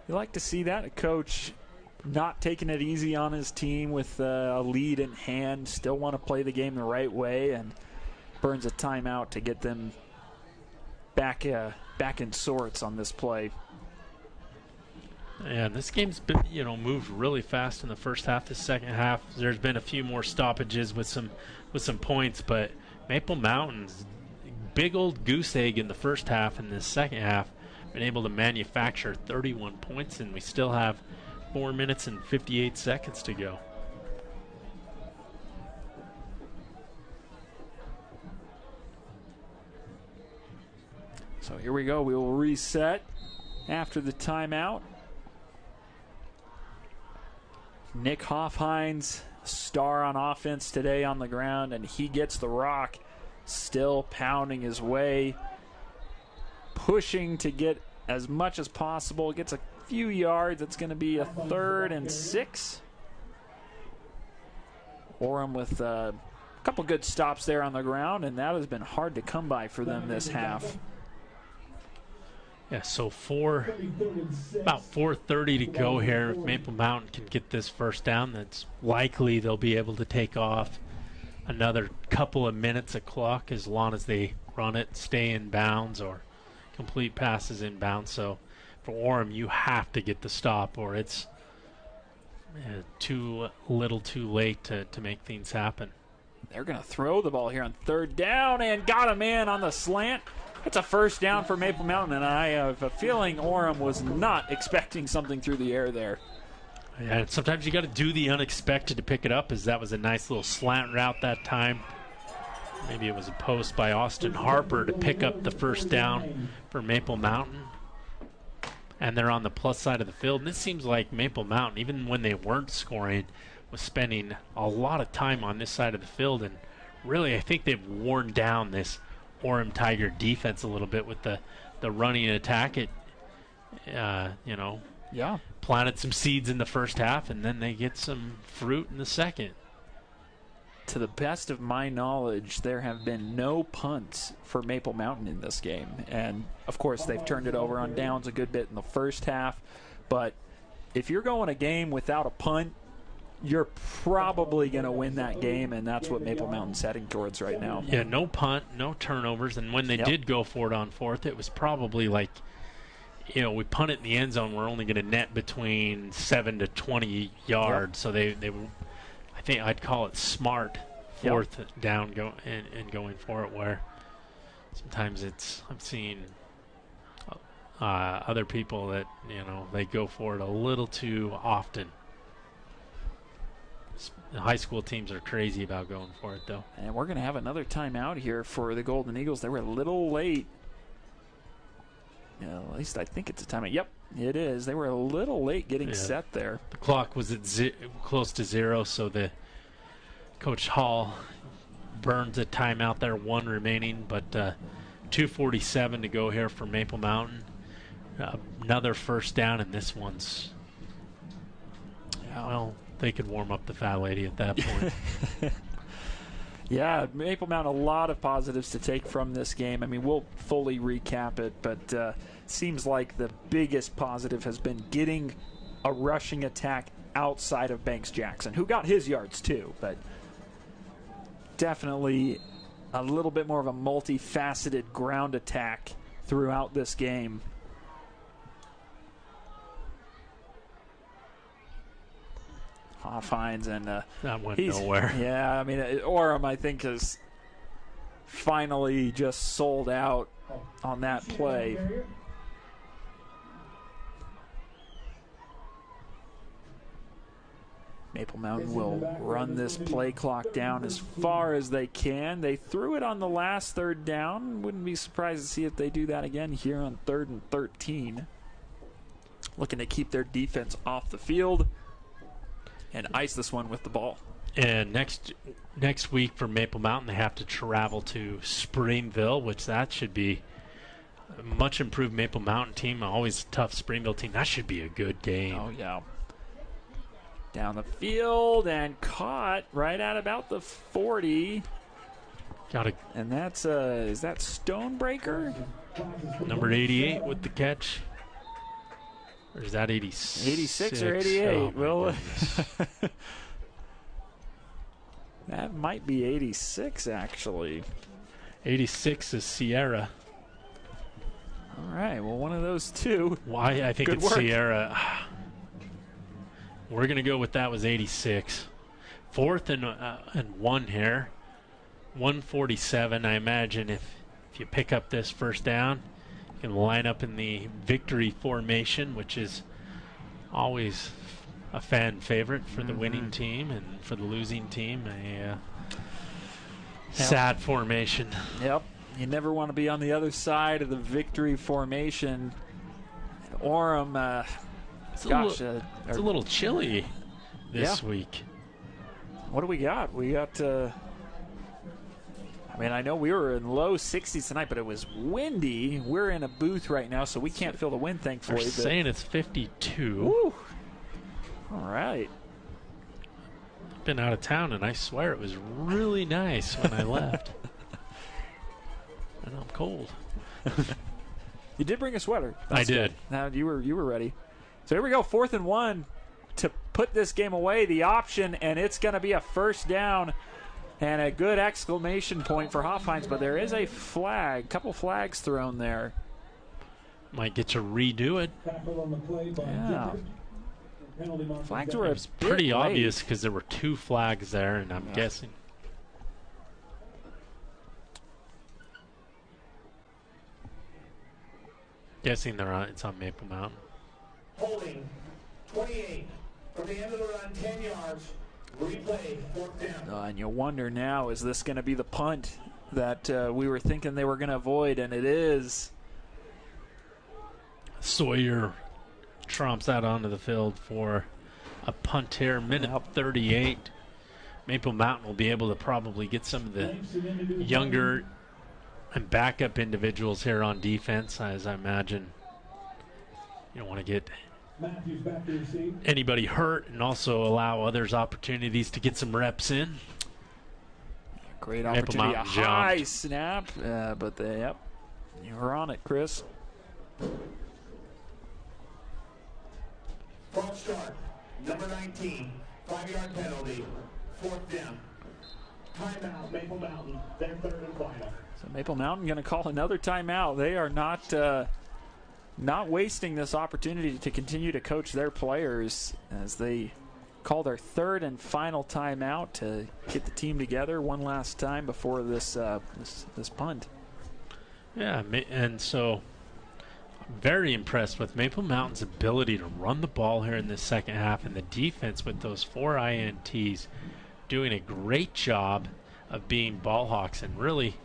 You like to see that, a coach not taking it easy on his team with a lead in hand, still want to play the game the right way, and burns a timeout to get them back in sorts on this play. And this game's been, moved really fast in the first half. The second half, there's been a few more stoppages with some points, but Maple Mountain's big old goose egg in the first half, and the second half been able to manufacture 31 points, and we still have 4 minutes and 58 seconds to go. So here we go. We will reset after the timeout. Nick Hoffhines, star on offense today on the ground, and he gets the rock, still pounding his way, pushing to get as much as possible, gets a few yards. It's going to be a 3rd and 6. Orem with a couple good stops there on the ground, and that has been hard to come by for them this half. Yeah, so about 4:30 to go here. If Maple Mountain can get this first down, that's likely they'll be able to take off another couple of minutes of clock as long as they run it, stay in bounds, or complete passes in bounds. So for Orem, you have to get the stop, or it's too little too late to make things happen. They're going to throw the ball here on 3rd down and got a man on the slant. It's a first down for Maple Mountain, and I have a feeling Orem was not expecting something through the air there. Yeah, and sometimes you got to do the unexpected to pick it up, as that was a nice little slant route that time. Maybe it was a post by Austin Harper to pick up the first down for Maple Mountain. And they're on the plus side of the field. And this seems like Maple Mountain, even when they weren't scoring, was spending a lot of time on this side of the field. And really, I think they've worn down this Orem Tiger defense a little bit with the running attack. It, planted some seeds in the first half, and then they get some fruit in the second. To the best of my knowledge, there have been no punts for Maple Mountain in this game. And, of course, they've turned it over on downs a good bit in the first half. But if you're going a game without a punt, you're probably going to win that game, and that's what Maple Mountain's heading towards right now. Yeah, no punt, no turnovers, and when they did go for it on 4th, it was probably like, we punt it in the end zone, we're only going to net between 7 to 20 yards. So they I think I'd call it smart 4th down and going for it, where sometimes I'm seeing other people that, they go for it a little too often. The high school teams are crazy about going for it, though. And we're going to have another timeout here for the Golden Eagles. They were a little late. At least I think it's a timeout. Yep, it is. They were a little late getting set there. The clock was at close to 0, so the Coach Hall burns a timeout there, 1 remaining, but 2:47 to go here for Maple Mountain. Another first down, and this one's, well, they could warm up the fat lady at that point. Yeah, Maple Mountain, a lot of positives to take from this game. I mean, we'll fully recap it, but seems like the biggest positive has been getting a rushing attack outside of Banks Jackson, who got his yards too, but definitely a little bit more of a multifaceted ground attack throughout this game. Hofheinz and that went nowhere. Yeah, I mean, Orem, I think, has finally just sold out on that play. Maple Mountain will run this play clock down as far as they can. They threw it on the last third down. Wouldn't be surprised to see if they do that again here on 3rd and 13. Looking to keep their defense off the field and ice this one with the ball. And next week for Maple Mountain, they have to travel to Springville, which that should be a much improved Maple Mountain team. Always a tough Springville team. That should be a good game. Oh, yeah. Down the field and caught right at about the 40. And that's, is that Stonebreaker? Number 88 with the catch. Or is that 86? 86 or 88. Oh, well, that might be 86, actually. 86 is Sierra. All right, well, one of those two. Why? I think Good it's work. Sierra. We're going to go with that was 86. 4th and 1 here. 147. I imagine if you pick up this first down, you can line up in the victory formation, which is always a fan favorite for the winning team, and for the losing team, a sad formation. Yep. You never want to be on the other side of the victory formation. And Orem, it's a little chilly this week. What do we got? We got, I mean, I know we were in low 60s tonight, but it was windy. We're in a booth right now, so we can't feel the wind, thankfully. They're saying it's 52. Woo. All right. I've been out of town, and I swear it was really nice when I left. And I'm cold. You did bring a sweater. I did. Now you were ready. So here we go, 4th and 1 to put this game away. The option, and it's going to be a first down and a good exclamation point for Hofheinz. But there is a flag, couple flags thrown there. Might get to redo it. Yeah. Flags were pretty obvious because there were 2 flags there, and I'm guessing. It's on Maple Mountain. Holding 28 from the end of the run, 10 yards. Replay, 4th down. And you wonder now, is this going to be the punt that we were thinking they were going to avoid? And it is. Sawyer tromps out onto the field for a punt here. Minute 38. Maple Mountain will be able to probably get some of the younger and backup individuals here on defense, as I imagine. You don't want to get anybody hurt, and also allow others opportunities to get some reps in. Great opportunity. A high snap, but you're on it, Chris. False start, number 19, 5-yard penalty, 4th down. Timeout, Maple Mountain, their 3rd and final. So Maple Mountain going to call another timeout. They are not wasting this opportunity to continue to coach their players as they call their 3rd and final timeout to get the team together one last time before this punt. Yeah, and so very impressed with Maple Mountain's ability to run the ball here in the second half, and the defense with those 4 INTs doing a great job of being ball hawks. And really,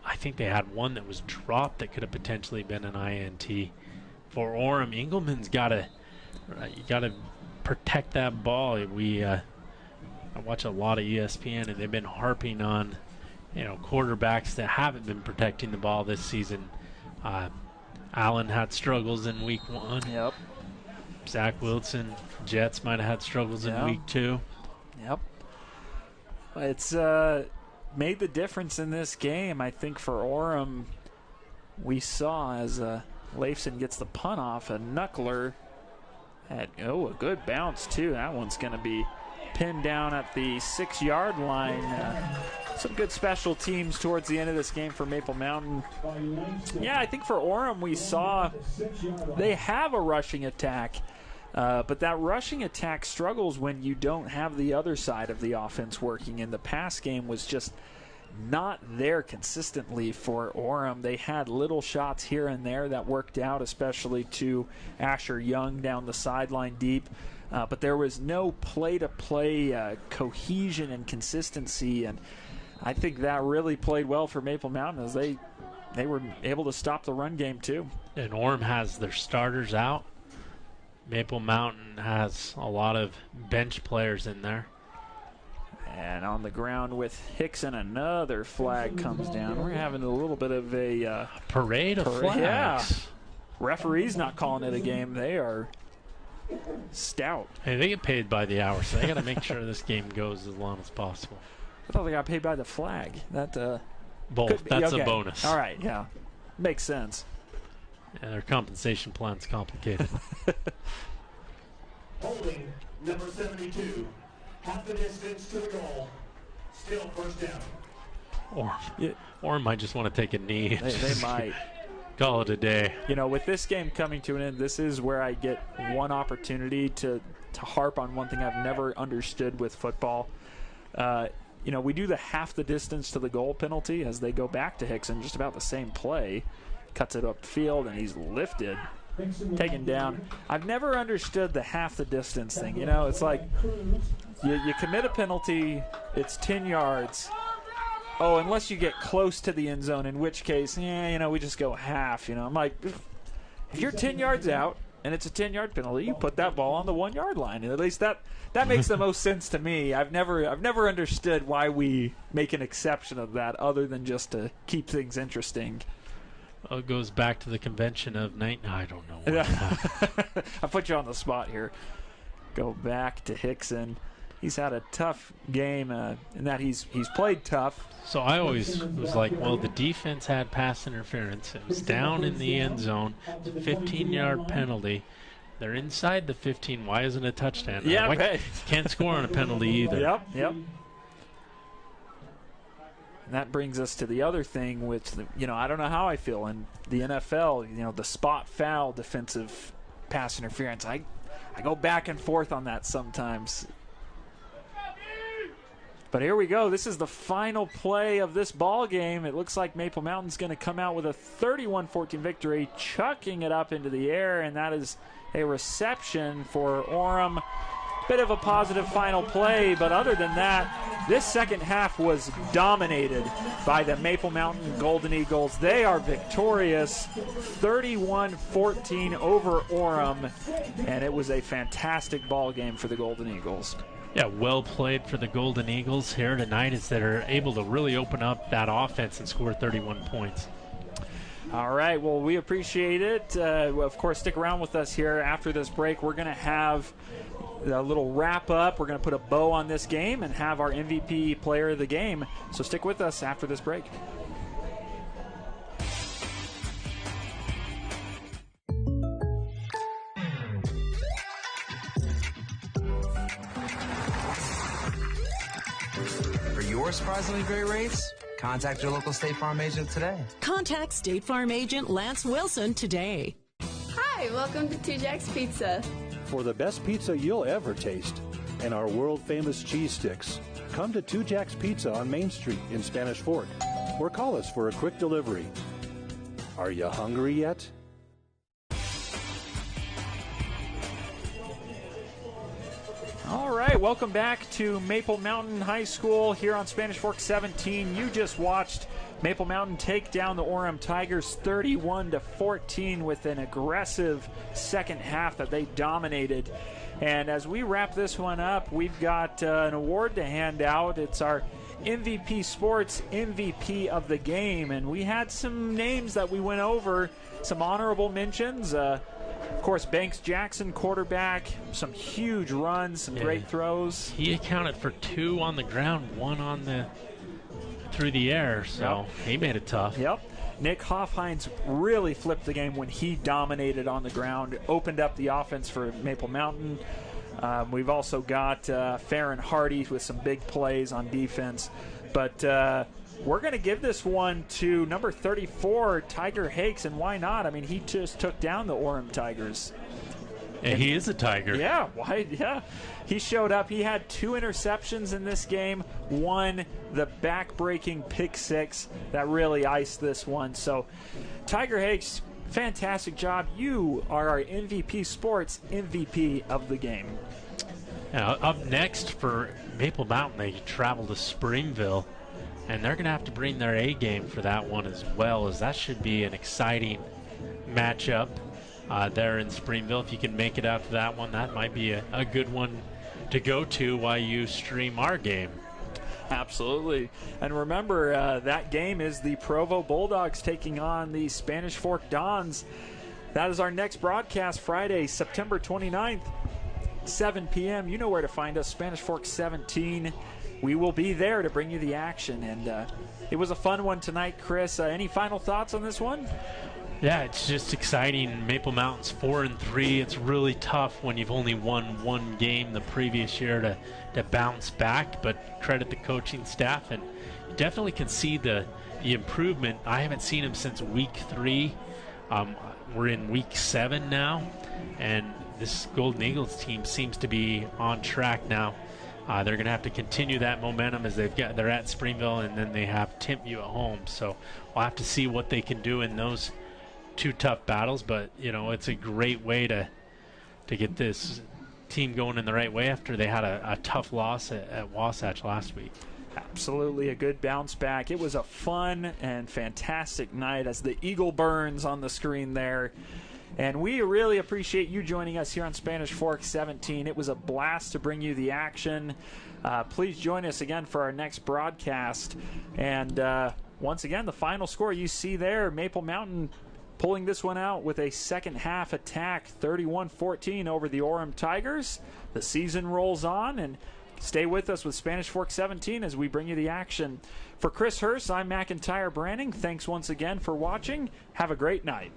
I think they had one that was dropped that could have potentially been an INT for Orem. Engelman's got to protect that ball. I watch a lot of ESPN, and they've been harping on quarterbacks that haven't been protecting the ball this season. Allen had struggles in week 1. Yep. Zach Wilson, Jets might have had struggles in week 2. Yep. It's made the difference in this game. I think for Orem, we saw as Leifson gets the punt off, a knuckler had a good bounce too. That one's going to be pinned down at the 6-yard line. Some good special teams towards the end of this game for Maple Mountain. Yeah, I think for Orem we saw they have a rushing attack, but that rushing attack struggles when you don't have the other side of the offense working, and the pass game was just not there consistently for Orem. They had little shots here and there that worked out, especially to Asher Young down the sideline deep. But there was no play-to-play cohesion and consistency, and I think that really played well for Maple Mountain as they were able to stop the run game too. And Orem has their starters out. Maple Mountain has a lot of bench players in there. And on the ground with Hickson, another flag comes down. We're having a little bit of a parade of flags. Yeah. Referee's not calling it a game. They are stout. Hey, they get paid by the hour, so they got to make sure this game goes as long as possible. I thought they got paid by the flag. That both. That's a bonus. All right, yeah, makes sense. Yeah, their compensation plan's complicated. Holding number 72, half the distance to the goal, still first down. Or might just want to take a knee. They might. Call it a day. You know, with this game coming to an end, this is where I get one opportunity to harp on one thing I've never understood with football. You know, we do the half the distance to the goal penalty as they go back to Hickson, just about the same play. Cuts it upfield, and he's lifted, taken down. I've never understood the half the distance thing. You know, it's like you commit a penalty, it's 10 yards. Oh, unless you get close to the end zone, in which case, we just go half. You know, I'm like, if you're 10 yards out and it's a 10-yard penalty, you put that ball on the 1-yard line. And at least that makes the most sense to me. I've never understood why we make an exception of that, other than just to keep things interesting. Well, it goes back to the convention of night. I don't know. I put you on the spot here. Go back to Hickson. He's had a tough game in that he's played tough. So I always was like, well, the defense had pass interference. It was down in the end zone. It's a 15-yard penalty. They're inside the 15. Why isn't it a touchdown? Yeah, can't score on a penalty either. Yep. And that brings us to the other thing, which, I don't know how I feel in the NFL, the spot foul defensive pass interference. I go back and forth on that sometimes. But here we go. This is the final play of this ball game. It looks like Maple Mountain's going to come out with a 31-14 victory, chucking it up into the air, and that is a reception for Orem. Bit of a positive final play, but other than that, this second half was dominated by the Maple Mountain Golden Eagles. They are victorious, 31-14 over Orem, and it was a fantastic ball game for the Golden Eagles. Yeah, well played for the Golden Eagles here tonight as they're able to really open up that offense and score 31 points. All right, well, we appreciate it. Of course, stick around with us here after this break. We're going to have a little wrap-up. We're going to put a bow on this game and have our MVP player of the game. So stick with us after this break. Your surprisingly great rates? Contact your local State Farm agent today. Contact State Farm agent Lance Wilson today. Hi, welcome to Two Jack's Pizza. For the best pizza you'll ever taste and our world-famous cheese sticks, come to Two Jack's Pizza on Main Street in Spanish Fork or call us for a quick delivery. Are you hungry yet? All right, welcome back to Maple Mountain High School here on Spanish Fork 17. You just watched Maple Mountain take down the Orem Tigers 31-14 with an aggressive second half that they dominated. And as we wrap this one up, we've got an award to hand out. It's our MVP Sports MVP of the game. And we had some names that we went over, some honorable mentions. Of course, Banks Jackson, quarterback, some huge runs, some great throws. He accounted for 2 on the ground, 1 on the through the air, so he made it tough. Yep. Nick Hoffheinz really flipped the game when he dominated on the ground, opened up the offense for Maple Mountain. We've also got Farron Hardy with some big plays on defense. But we're going to give this one to number 34, Tiger Hakes, and why not? I mean, he just took down the Orem Tigers. And he is a Tiger. Yeah, why? Yeah. He showed up. He had 2 interceptions in this game. 1, the back-breaking pick 6 that really iced this one. So, Tiger Hakes, fantastic job. You are our MVP Sports MVP of the game. Now, up next for Maple Mountain, they travel to Springville, and they're going to have to bring their A game for that one as well, as that should be an exciting matchup there in Springville. If you can make it out to that one, that might be a good one to go to while you stream our game. Absolutely. And remember, that game is the Provo Bulldogs taking on the Spanish Fork Dons. That is our next broadcast, Friday, September 29th, 7 p.m. You know where to find us, Spanish Fork 17. We will be there to bring you the action. And it was a fun one tonight, Chris. Any final thoughts on this one? Yeah, it's just exciting. Maple Mountain's 4-3. It's really tough when you've only won 1 game the previous year to bounce back, but credit the coaching staff, and you definitely can see the improvement. I haven't seen him since week 3. We're in week 7 now, and this Golden Eagles team seems to be on track now. They're going to have to continue that momentum as they're at Springville, and then they have Timpview at home. So we'll have to see what they can do in those 2 tough battles, but it's a great way to get this team going in the right way after they had a tough loss at Wasatch last week. Absolutely a good bounce back. It was a fun and fantastic night as the eagle burns on the screen there. And we really appreciate you joining us here on Spanish Fork 17. It was a blast to bring you the action. Please join us again for our next broadcast. And once again, the final score you see there, Maple Mountain pulling this one out with a second half attack, 31-14 over the Orem Tigers. The season rolls on, and stay with us with Spanish Fork 17 as we bring you the action. For Chris Hurst, I'm McIntyre Branning. Thanks once again for watching. Have a great night.